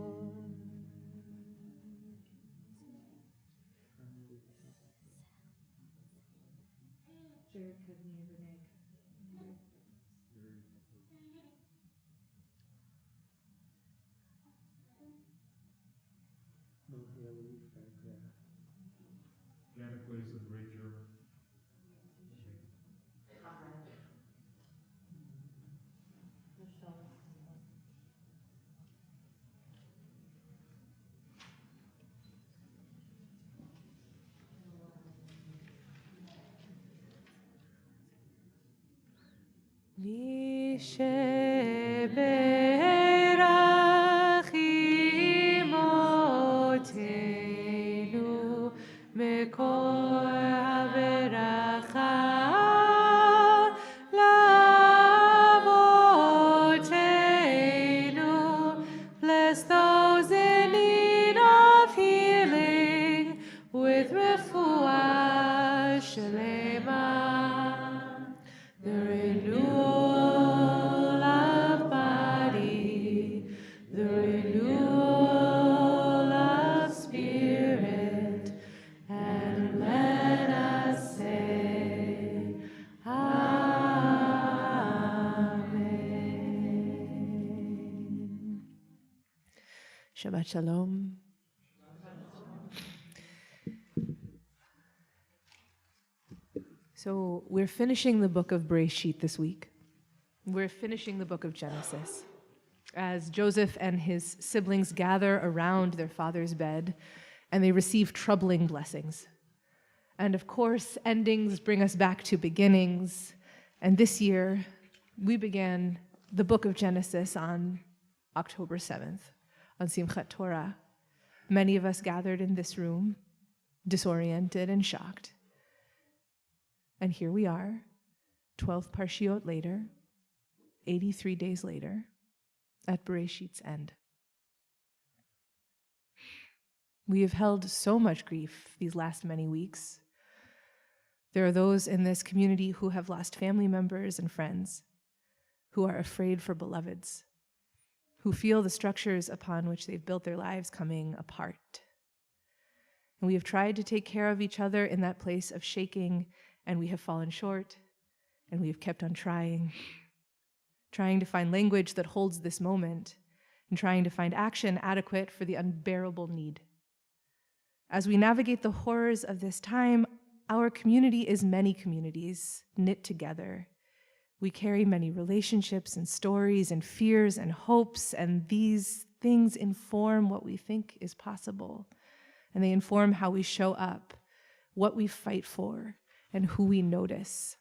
Mishaberach Imotenu Mekor HaBeracha Lavotenu. Bless those in need of healing with refuah shalema, the renewal of body, the renewal of spirit, and let us say, Amen. Shabbat Shalom. So we're finishing the book of Bereshit this week. We're finishing the book of Genesis. As Joseph and his siblings gather around their father's bed, and they receive troubling blessings. And of course, endings bring us back to beginnings. And this year, we began the book of Genesis on October 7th, on Simchat Torah. Many of us gathered in this room, disoriented and shocked. And here we are, 12 Parshiot later, 83 days later, at Bereshit's end. We have held so much grief these last many weeks. There are those in this community who have lost family members and friends, who are afraid for beloveds, who feel the structures upon which they've built their lives coming apart. And we have tried to take care of each other in that place of shaking, and we have fallen short, and we have kept on trying to find language that holds this moment, and trying to find action adequate for the unbearable need. As we navigate the horrors of this time, our community is many communities knit together. We carry many relationships and stories and fears and hopes, and these things inform what we think is possible, and they inform how we show up, what we fight for, and who we notice.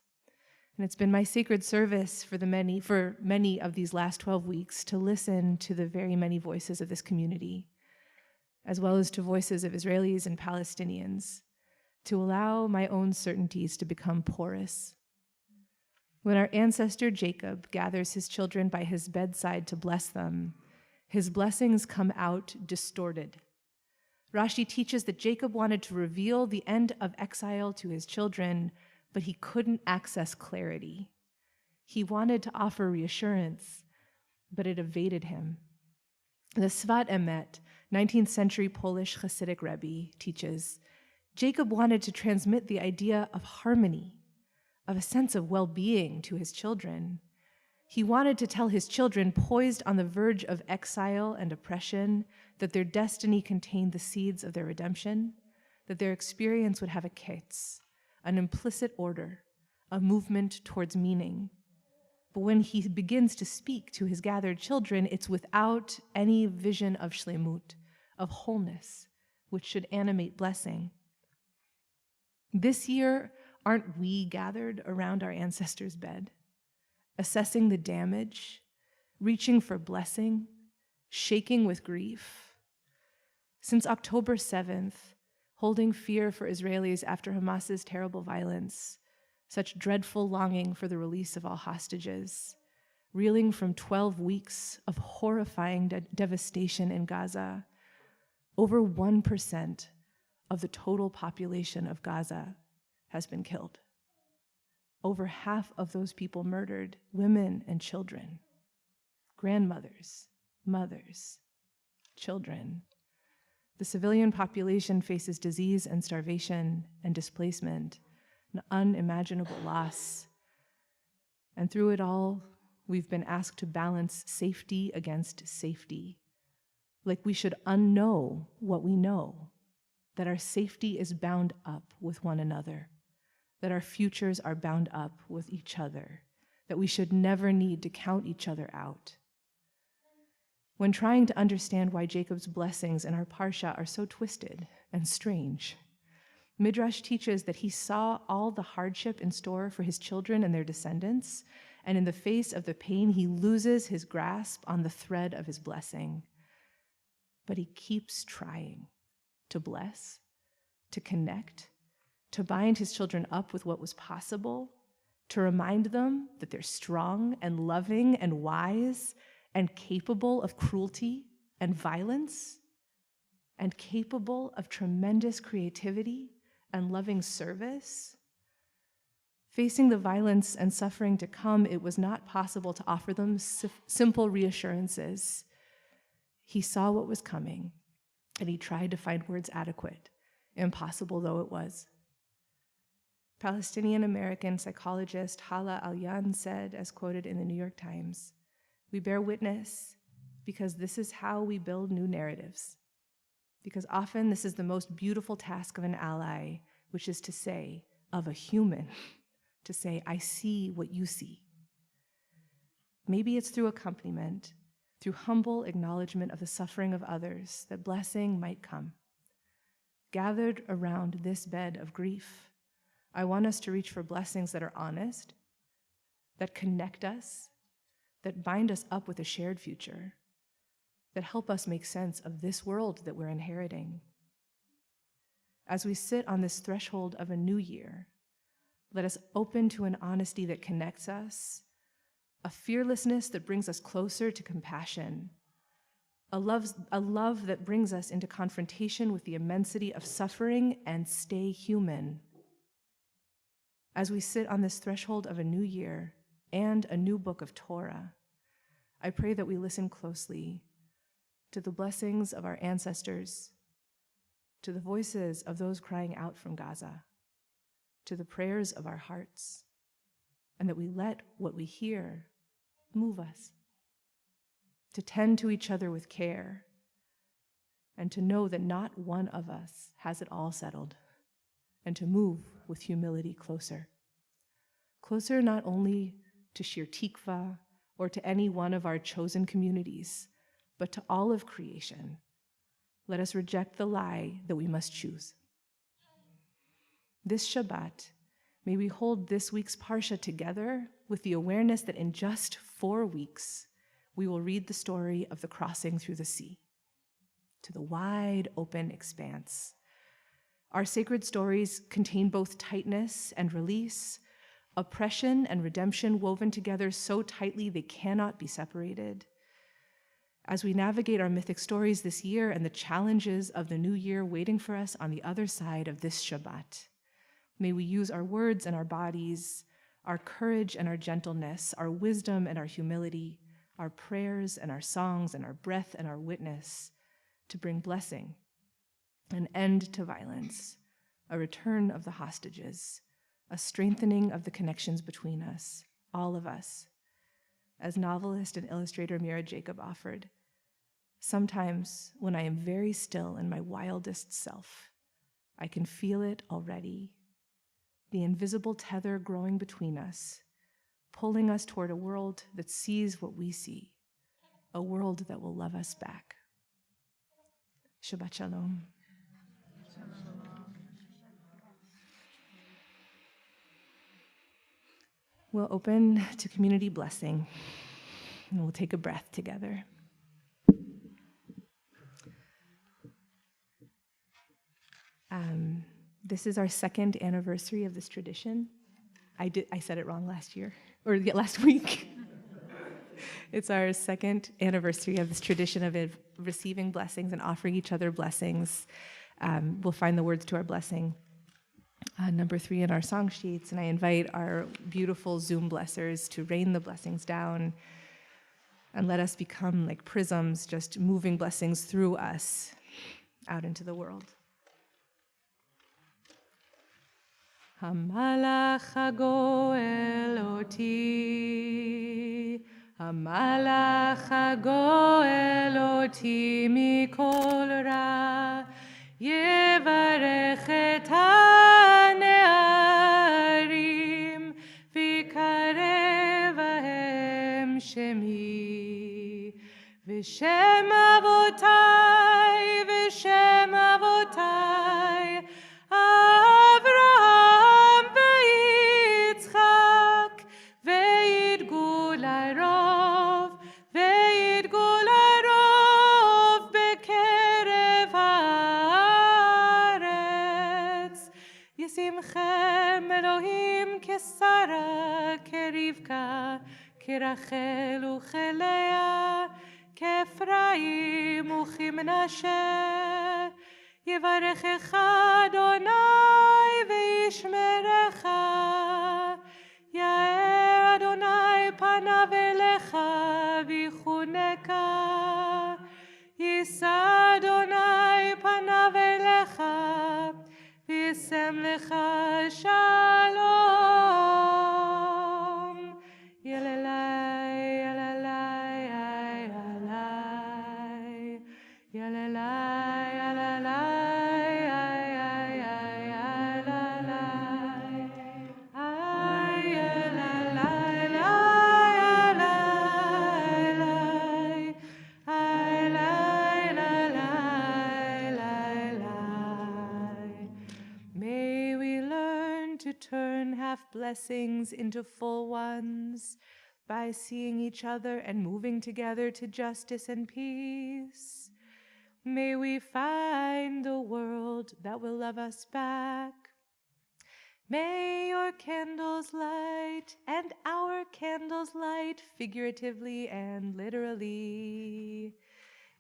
And it's been my sacred service for many of these last 12 weeks to listen to the very many voices of this community, as well as to voices of Israelis and Palestinians, to allow my own certainties to become porous. When our ancestor Jacob gathers his children by his bedside to bless them, his blessings come out distorted. Rashi teaches that Jacob wanted to reveal the end of exile to his children, but he couldn't access clarity. He wanted to offer reassurance, but it evaded him. The Svat Emet, 19th century Polish Hasidic Rebbe, teaches, Jacob wanted to transmit the idea of harmony, of a sense of well-being to his children. He wanted to tell his children, poised on the verge of exile and oppression, that their destiny contained the seeds of their redemption, that their experience would have a ketz, an implicit order, a movement towards meaning. But when he begins to speak to his gathered children, it's without any vision of shlemut, of wholeness, which should animate blessing. This year, aren't we gathered around our ancestors' bed, assessing the damage, reaching for blessing, shaking with grief? Since October 7th, holding fear for Israelis after Hamas's terrible violence, such dreadful longing for the release of all hostages, reeling from 12 weeks of horrifying devastation in Gaza, over 1% of the total population of Gaza has been killed. Over half of those people murdered, women and children, grandmothers, mothers, children. The civilian population faces disease and starvation and displacement, an unimaginable loss. And through it all, we've been asked to balance safety against safety, like we should unknow what we know, that our safety is bound up with one another, that our futures are bound up with each other, that we should never need to count each other out. When trying to understand why Jacob's blessings in our parsha are so twisted and strange, Midrash teaches that he saw all the hardship in store for his children and their descendants, and in the face of the pain, he loses his grasp on the thread of his blessing. But he keeps trying to bless, to connect, to bind his children up with what was possible, to remind them that they're strong and loving and wise and capable of cruelty and violence, and capable of tremendous creativity and loving service. Facing the violence and suffering to come, it was not possible to offer them simple reassurances. He saw what was coming, and he tried to find words adequate, impossible though it was. Palestinian-American psychologist Hala Al-Yan said, as quoted in the New York Times, "We bear witness because this is how we build new narratives. Because often this is the most beautiful task of an ally, which is to say, of a human, to say, I see what you see." Maybe it's through accompaniment, through humble acknowledgement of the suffering of others, that blessing might come. Gathered around this bed of grief, I want us to reach for blessings that are honest, that connect us, that bind us up with a shared future, that help us make sense of this world that we're inheriting. As we sit on this threshold of a new year, let us open to an honesty that connects us, a fearlessness that brings us closer to compassion, a love that brings us into confrontation with the immensity of suffering, and stay human. As we sit on this threshold of a new year and a new book of Torah, I pray that we listen closely to the blessings of our ancestors, to the voices of those crying out from Gaza, to the prayers of our hearts, and that we let what we hear move us, to tend to each other with care, and to know that not one of us has it all settled, and to move with humility closer. Closer not only to Shir Tikva or to any one of our chosen communities, but to all of creation. Let us reject the lie that we must choose. This Shabbat, may we hold this week's Parsha together with the awareness that in just 4 weeks, we will read the story of the crossing through the sea to the wide open expanse. Our sacred stories contain both tightness and release, oppression and redemption woven together so tightly they cannot be separated. As we navigate our mythic stories this year and the challenges of the new year waiting for us on the other side of this Shabbat, may we use our words and our bodies, our courage and our gentleness, our wisdom and our humility, our prayers and our songs and our breath and our witness to bring blessing, an end to violence, a return of the hostages, a strengthening of the connections between us, all of us, as novelist and illustrator Mira Jacob offered. Sometimes, when I am very still in my wildest self, I can feel it already, the invisible tether growing between us, pulling us toward a world that sees what we see, a world that will love us back. Shabbat Shalom. We'll open to community blessing, and we'll take a breath together. This is our second anniversary of this tradition. I said it wrong last week. It's our second anniversary of this tradition of receiving blessings and offering each other blessings. We'll find the words to our blessing number 3 in our song sheets, and I invite our beautiful Zoom blessers to rain the blessings down and let us become like prisms, just moving blessings through us out into the world. Hamalach hagoel oti, Hamalach hagoel oti mikol ra, yevarech et hane'arim, v'karev bahem shemi, v'shem avotai, v'shem avotai, Avraham ve'Yitzchak, ve'yidgul harov, ve'yidgul harov bekerev haaretz. Yisimchem Elohim kesara, kerivka, kerachel uchelea, kefraim uchimnashe. Yevarechecha Adonai ve'yishmerecha, Ya'er Adonai panav elecha v'yichuneka, Yisa Adonai panav elecha v'yisem lecha shalom. Yalalai, yalalai, yalalai, yalalai, yalalai. Turn half blessings into full ones by seeing each other and moving together to justice and peace. May we find the world that will love us back. May your candles light and our candles light figuratively and literally.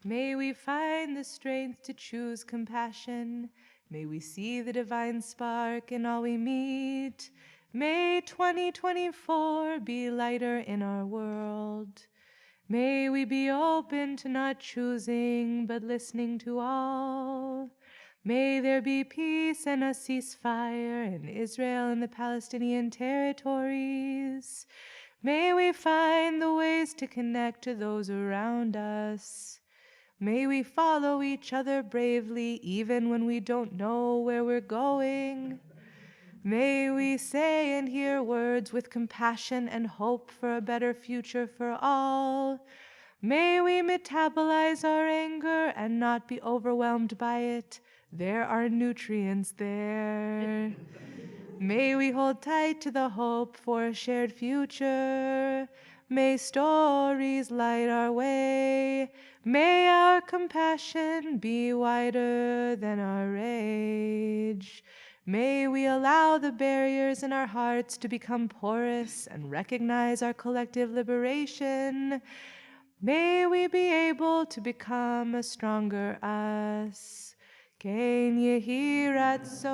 May we find the strength to choose compassion. May we see the divine spark in all we meet. May 2024 be lighter in our world. May we be open to not choosing, but listening to all. May there be peace and a ceasefire in Israel and the Palestinian territories. May we find the ways to connect to those around us. May we follow each other bravely, even when we don't know where we're going. May we say and hear words with compassion and hope for a better future for all. May we metabolize our anger and not be overwhelmed by it. There are nutrients there. May we hold tight to the hope for a shared future. May stories light our way. May our compassion be wider than our rage. May we allow the barriers in our hearts to become porous and recognize our collective liberation. May we be able to become a stronger us. Kein yehi ratzon,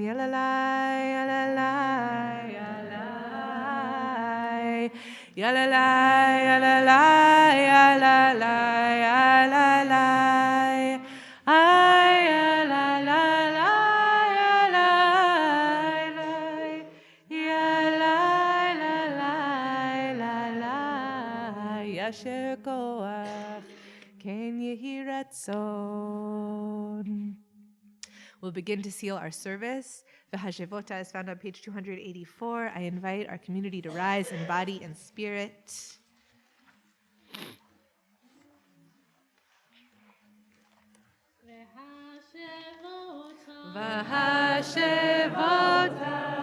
yalalai, yalalai, yalalai, yalalai, yalalai, yalalai, yalalai, ay, yalalai. yasher koach, ken yehi ratzon. We'll begin to seal our service. The Hashevota is found on page 284. I invite our community to rise in body and spirit. V'hashevota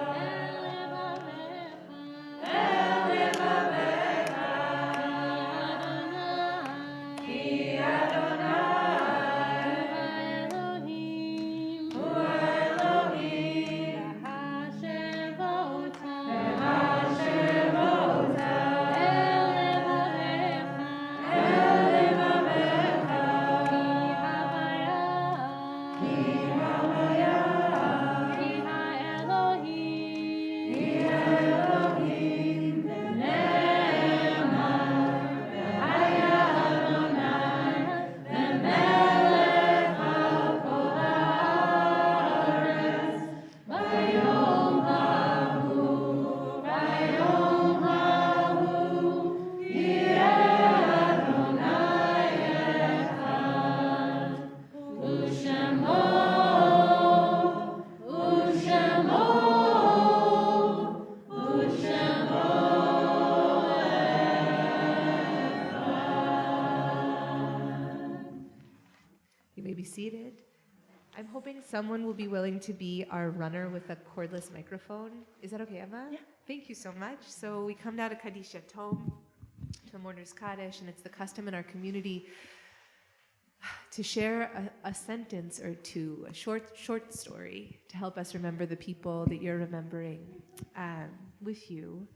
seated. I'm hoping someone will be willing to be our runner with a cordless microphone. Is that okay, Emma? Yeah. Thank you so much. So we come now to Kadisha Tom, to Mourner's Kaddish, and it's the custom in our community to share a sentence or two, a short story to help us remember the people that you're remembering with you.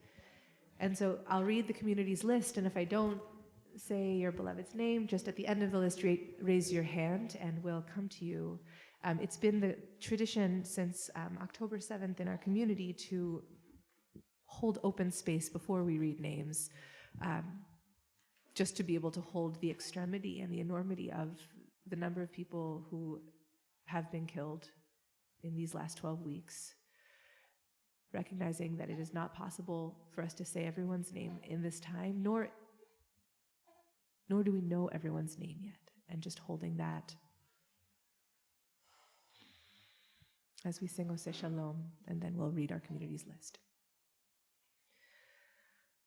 And so I'll read the community's list, and if I don't say your beloved's name, just at the end of the list, raise your hand, and we'll come to you. It's been the tradition since October 7th in our community to hold open space before we read names, just to be able to hold the extremity and the enormity of the number of people who have been killed in these last 12 weeks, recognizing that it is not possible for us to say everyone's name in this time, nor do we know everyone's name yet, and just holding that as we sing Oseh Shalom, and then we'll read our community's list.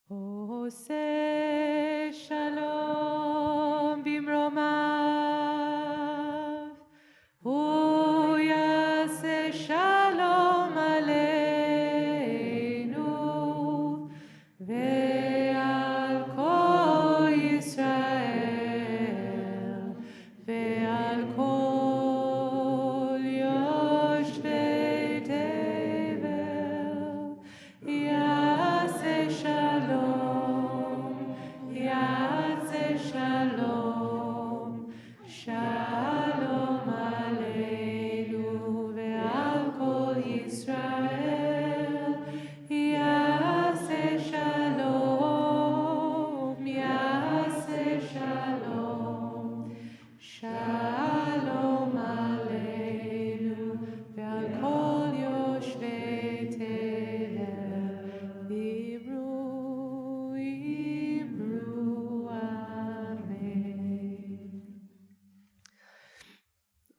Oseh Shalom bimromav, uyaseh shalom aleinu, ve'al kol Yisrael, ve'al kol yoshvei tevel, yaseh shalom, yaseh shalom, shalom aleinu, ve'al kol Yisrael, yaseh shalom, yaseh shalom, shalom aleinu, ve'al kol yoshvei tevel, v'imru, amen.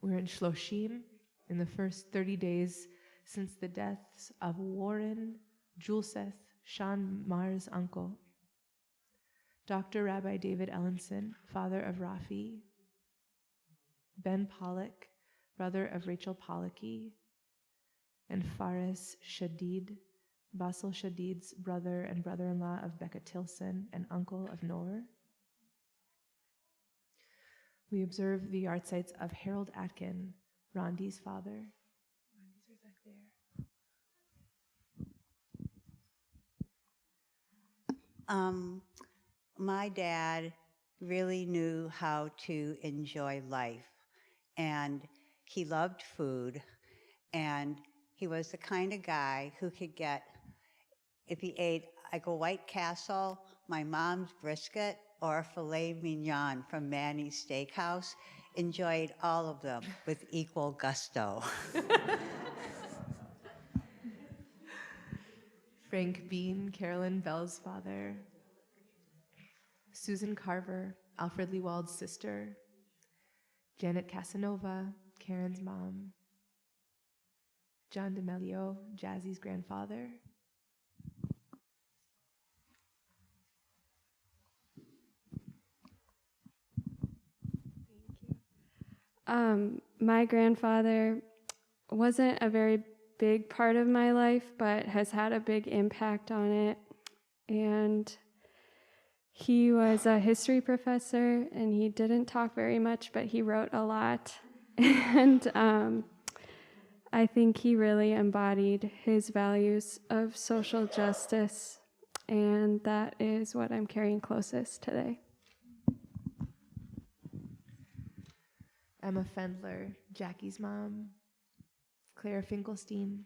We're in Shloshim, in the first 30 days since the deaths of Warren Julseth, Sean Marr's uncle, Dr. Rabbi David Ellenson, father of Rafi, Ben Pollock, brother of Rachel Pollocky, and Faris Shadid, Basel Shadid's brother and brother-in-law of Becca Tilson and uncle of Noor. We observe the yard sites of Harold Atkin, Rondi's father. Rondi's right back there. My dad really knew how to enjoy life, and he loved food, and he was the kind of guy who could get, if he ate like a White Castle, my mom's brisket, or a filet mignon from Manny's Steakhouse, enjoyed all of them with equal gusto. Frank Bean, Carolyn Bell's father. Susan Carver, Alfred Lewald's sister, Janet Casanova, Karen's mom, John D'Amelio, Jazzy's grandfather, my grandfather wasn't a very big part of my life, but has had a big impact on it. And he was a history professor, and he didn't talk very much, but he wrote a lot. And I think he really embodied his values of social justice, and that is what I'm carrying closest today. Emma Fendler, Jackie's mom, Claire Finkelstein,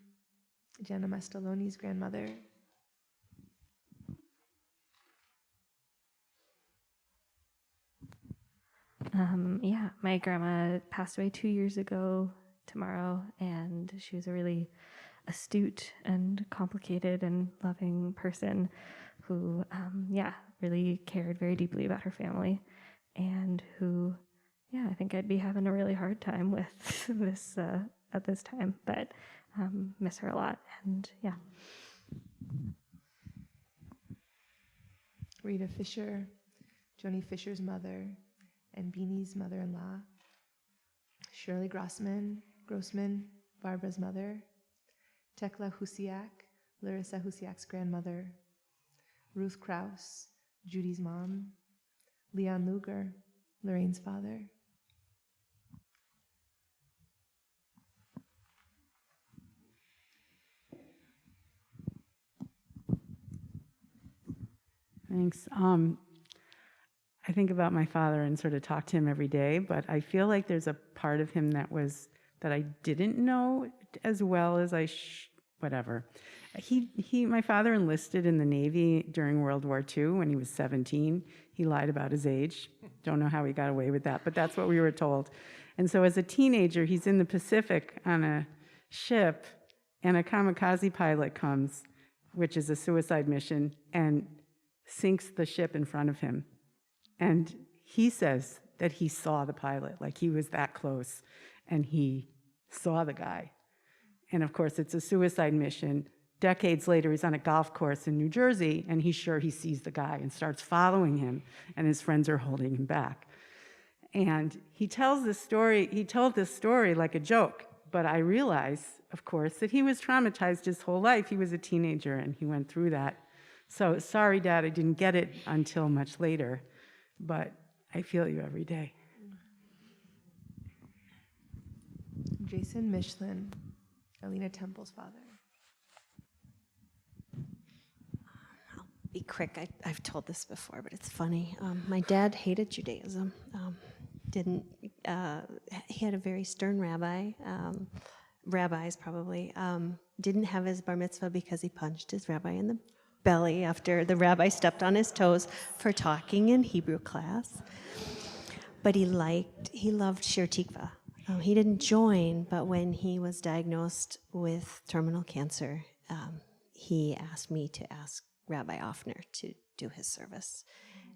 Jenna Mastaloni's grandmother, Yeah, my grandma passed away 2 years ago tomorrow, and she was a really astute and complicated and loving person who, really cared very deeply about her family, and who, I think I'd be having a really hard time with this at this time, but miss her a lot, and yeah. Rita Fisher, Joni Fisher's mother, and Beanie's mother-in-law, Shirley Grossman, Barbara's mother, Tekla Husiak, Larissa Husiak's grandmother, Ruth Krause, Judy's mom, Leon Luger, Lorraine's father. Thanks. I think about my father and sort of talk to him every day, but I feel like there's a part of him that I didn't know as well as whatever. My father enlisted in the Navy during World War II when he was 17. He lied about his age. Don't know how he got away with that, but that's what we were told. And so as a teenager, he's in the Pacific on a ship, and a kamikaze pilot comes, which is a suicide mission, and sinks the ship in front of him. And he says that he saw the pilot, like he was that close, and he saw the guy. And of course, it's a suicide mission. Decades later, he's on a golf course in New Jersey, and he's sure he sees the guy and starts following him, and his friends are holding him back. And he told this story like a joke, but I realize, of course, that he was traumatized his whole life. He was a teenager, and he went through that. So sorry, Dad, I didn't get it until much later. But I feel you every day. Jason Michelin, Alina Temple's father. I'll be quick. I've told this before, but it's funny. My dad hated Judaism. He had a very stern rabbis probably. Didn't have his bar mitzvah because he punched his rabbi in the belly after the rabbi stepped on his toes for talking in Hebrew class. But he loved Shir Tikva. He didn't join, but when he was diagnosed with terminal cancer, he asked me to ask Rabbi Offner to do his service.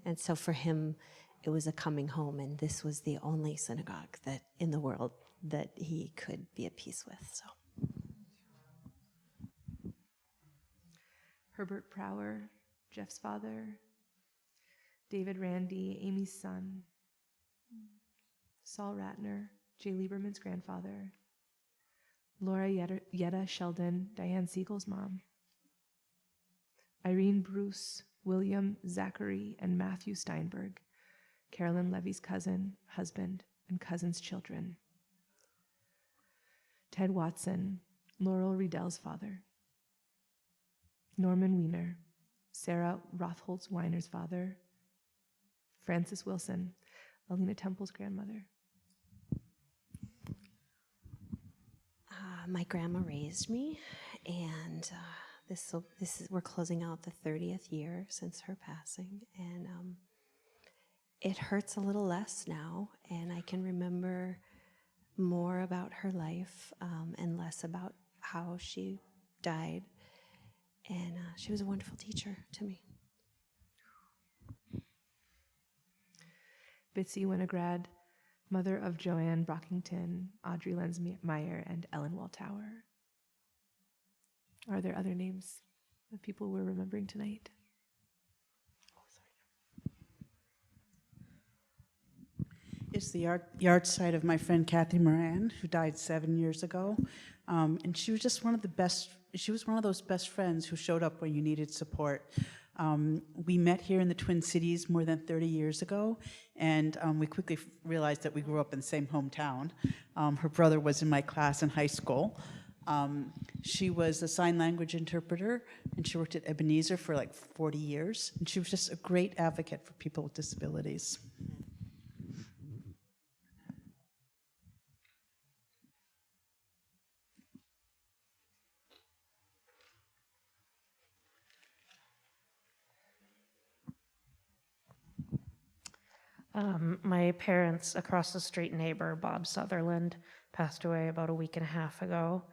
And so for him, it was a coming home, and this was the only synagogue that in the world that he could be at peace with. So. Herbert Prower, Jeff's father, David Randy, Amy's son, Saul Ratner, Jay Lieberman's grandfather, Laura Yetta Sheldon, Diane Siegel's mom, Irene Bruce, William Zachary, and Matthew Steinberg, Carolyn Levy's cousin, husband, and cousin's children, Ted Watson, Laurel Riedell's father, Norman Weiner, Sarah Rothholz Weiner's father, Frances Wilson, Alina Temple's grandmother. My grandma raised me, and we're closing out the 30th year since her passing, and it hurts a little less now, and I can remember more about her life and less about how she died. And she was a wonderful teacher to me. Bitsy Winograd, mother of Joanne Brockington, Audrey Lensmeyer, and Ellen Waltauer. Are there other names of people we're remembering tonight? It's the yard site of my friend Kathy Moran, who died 7 years ago. And she was just one of the best, she was one of those best friends who showed up when you needed support. We met here in the Twin Cities more than 30 years ago, and we quickly realized that we grew up in the same hometown. Her brother was in my class in high school. She was a sign language interpreter, and she worked at Ebenezer for like 40 years, and she was just a great advocate for people with disabilities. My parents' across the street neighbor, Bob Sutherland, passed away about a week and a half ago.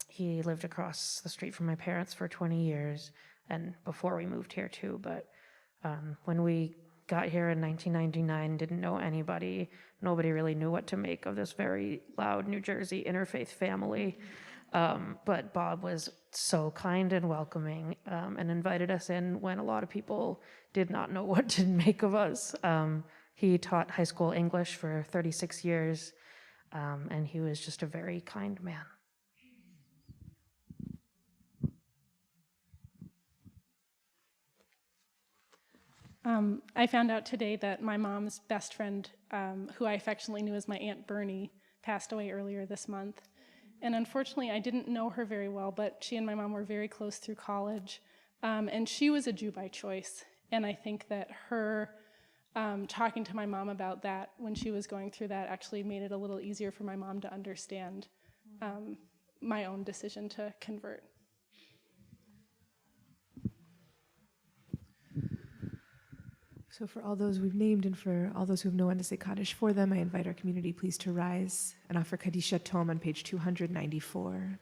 He lived across the street from my parents for 20 years, and before we moved here too, but when we got here in 1999, didn't know anybody. Nobody really knew what to make of this very loud New Jersey interfaith family. But Bob was so kind and welcoming, and invited us in when a lot of people did not know what to make of us. He taught high school English for 36 years, and he was just a very kind man. I found out today that my mom's best friend, who I affectionately knew as my Aunt Bernie, passed away earlier this month. And unfortunately, I didn't know her very well, but she and my mom were very close through college. And she was a Jew by choice. And I think that her talking to my mom about that when she was going through that actually made it a little easier for my mom to understand my own decision to convert. So for all those we've named and for all those who have no one to say Kaddish for them, I invite our community please to rise and offer Kaddish Tome on page 294.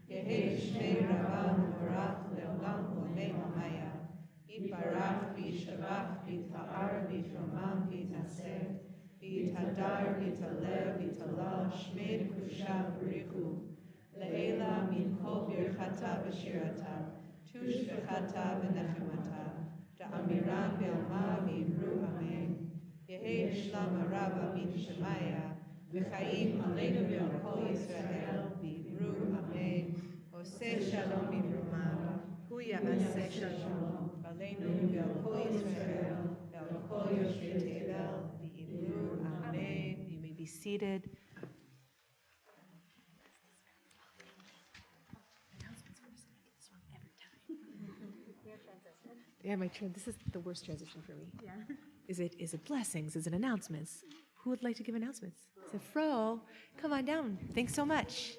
יהי שמי רבה ומבורך לעולם ועולמי עלמיה. יתברך וישתבח ויתפאר ויתרומם ויתנשא ויתהדר ויתעלה ויתעלה שמי דקדושה ובריחו. לעילה מן כל ברכתה ושירתה תושבחתה ונחמתה דאמירן בעלמה ויאמרו אמן. יהי שלמה רבה מן שמיה וחיים עלינו ועל כל ישראל ויאמרו אמן. עושה שלום במרומיו, הוא יעשה שלום עלינו ועל כל ישראל ועל כל יושבי תבל ויאמרו אמן. You may be seated. Yeah, this is the worst transition for me. Yeah. Is it blessings? Is it announcements? Who would like to give announcements? So Fro, come on down. Thanks so much.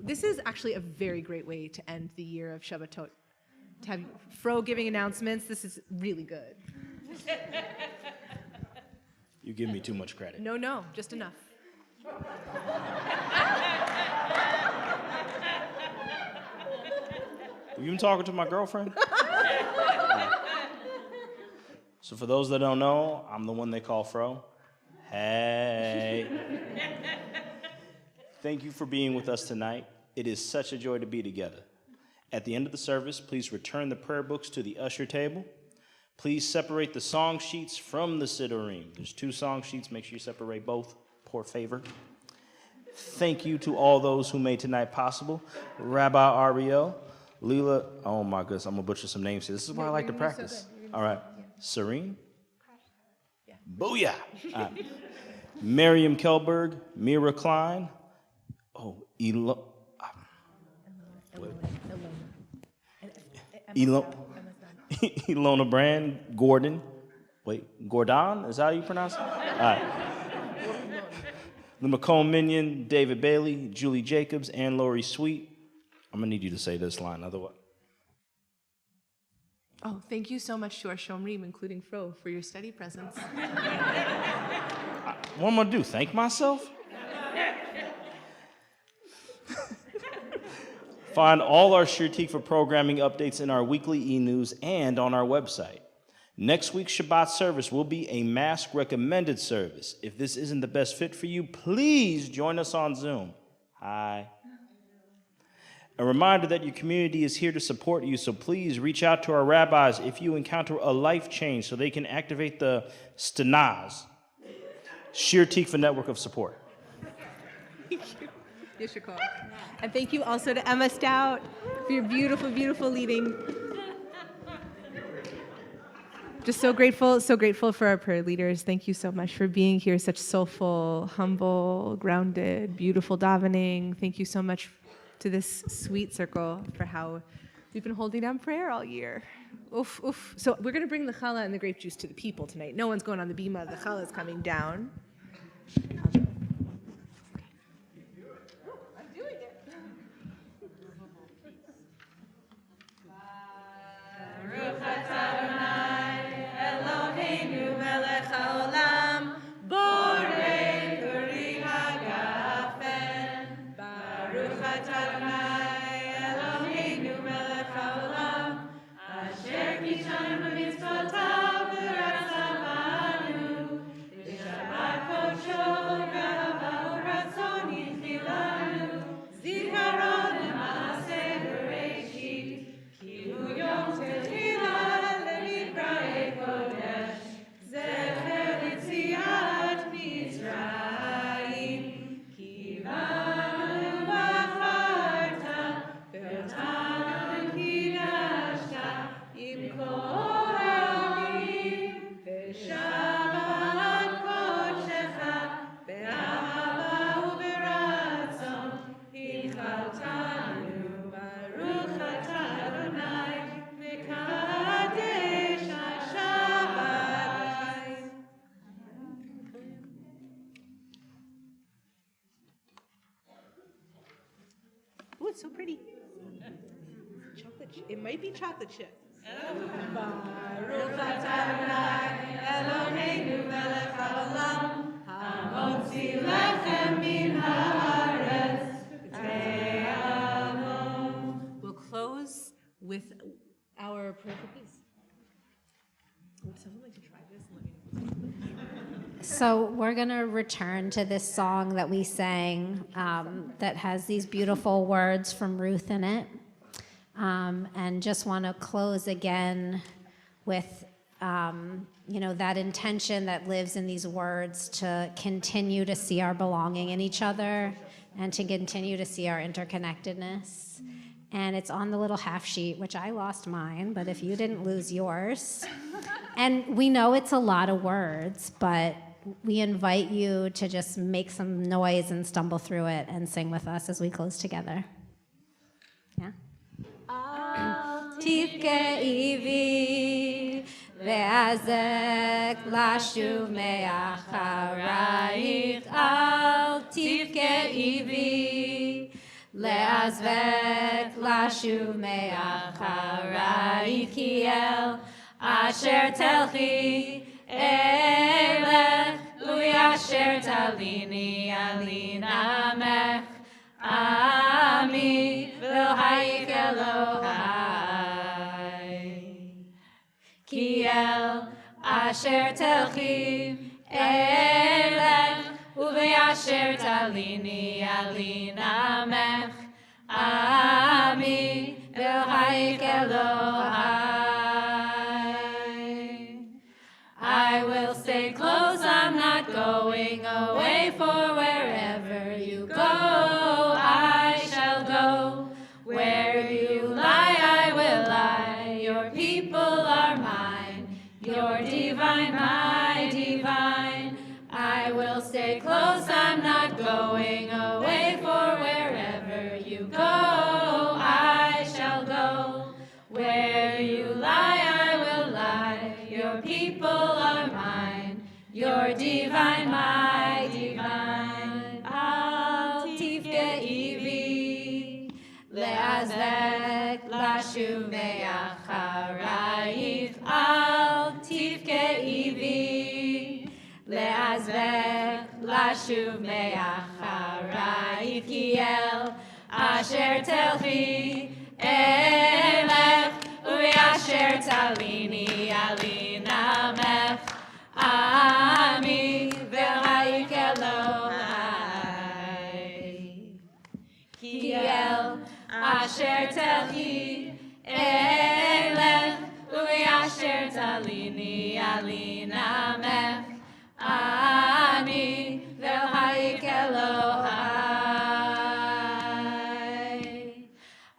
This is actually a very great way to end the year of Shabbatot. To have Fro giving announcements, this is really good. You give me too much credit. No, just enough. You been talking to my girlfriend? So for those that don't know, I'm the one they call Fro. Hey. Thank you for being with us tonight. It is such a joy to be together. At the end of the service, please return the prayer books to the usher table. Please separate the song sheets from the Siddurim. There's 2 song sheets. Make sure you separate both. Por favor. Thank you to all those who made tonight possible. Rabbi Ariel, Leela, oh my goodness, I'm going to butcher some names here. This is why I like to practice. All right. Serene. Yeah. Booyah. Miriam Kelberg, Mira Klein. Oh, Ilona Brand, Gordon. Wait, Gordon? Is that how you pronounce it? All right. The McComb Minion, David Bailey, Julie Jacobs, and Lori Sweet. I'm going to need you to say this line, otherwise. Oh, thank you so much to our Shomrim, including Fro, for your steady presence. What am I gonna do? Thank myself? Find all our Shir Tikva programming updates in our weekly e-news and on our website. Next week's Shabbat service will be a mask recommended service. If this isn't the best fit for you, please join us on Zoom. Hi. A reminder that your community is here to support you, so please reach out to our rabbis if you encounter a life change so they can activate the Stanaz, Shir Tikva network of support. Thank you. Yes, your call. And thank you also to Emma Stout for your beautiful, beautiful leading. Just so grateful for our prayer leaders. Thank you so much for being here, such soulful, humble, grounded, beautiful davening. Thank you so much to this sweet circle for how we've been holding down prayer all year. Oof, oof. So we're going to bring the challah and the grape juice to the people tonight. No one's going on the bima. The challah is coming down. Oh, it's so pretty. Chocolate chip. It might be chocolate chip. Baruch atah Adonai Eloheinu melech haolam hamotzi lechem min haaretz v'te'amo. We'll close with our prayer for peace. Would someone like to try this? Let me know. So we're going to return to this song that we sang that has these beautiful words from Ruth in it. And just want to close again with, that intention that lives in these words to continue to see our belonging in each other and to continue to see our interconnectedness. And it's on the little half sheet, which I lost mine, but if you didn't lose yours. And we know it's a lot of words, but we invite you to just make some noise and stumble through it and sing with us as we close together. Yeah? תבכי בי ואזק לשוב מאחרייך אל תבכי בי לעזבק לשוב מאחרייך כי אל אשר תלכי אלך ואשר תליני אלין עמך עמי ואלוהיך אלוהי כי אל אשר תלכי אלך ובאשר תליני אלין עמך עמי ואלוהיך אלוהי. I will stay close, I'm not going away, for wherever you go, I shall go. Where you lie, I will lie. Your people are mine, your divine, my divine. I will stay close, I'm not going away, for wherever you go, I shall go. Where you lie, I will lie. Your people are mine, your divine, my divine. Al tifkei bi, le'azvek, lashuv me'acharayim. חוזר לשוב מאחרייך כי אל אשר תלכי אלך ואשר תליני אלין עמך עמי והייך אלוהי כי אל אשר תלכי אלך ואשר תליני אלין עמך עמי והייך אלוהי.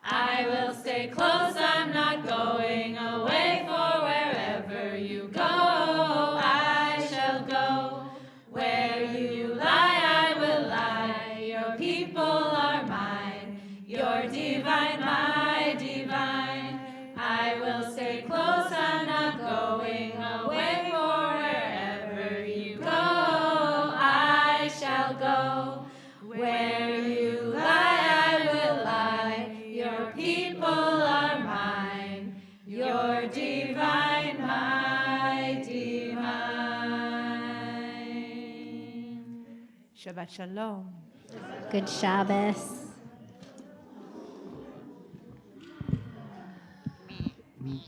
I will stay close, I'm not going away, for wherever you go, I shall go. Where you lie, I will lie. Your people are mine, your divine, my divine. I will stay close, I'm not going away, for wherever you go, I shall go. Where you lie, I will lie. Your people are mine, your divine, my divine. Shabbat Shalom. Good Shabbos. Me.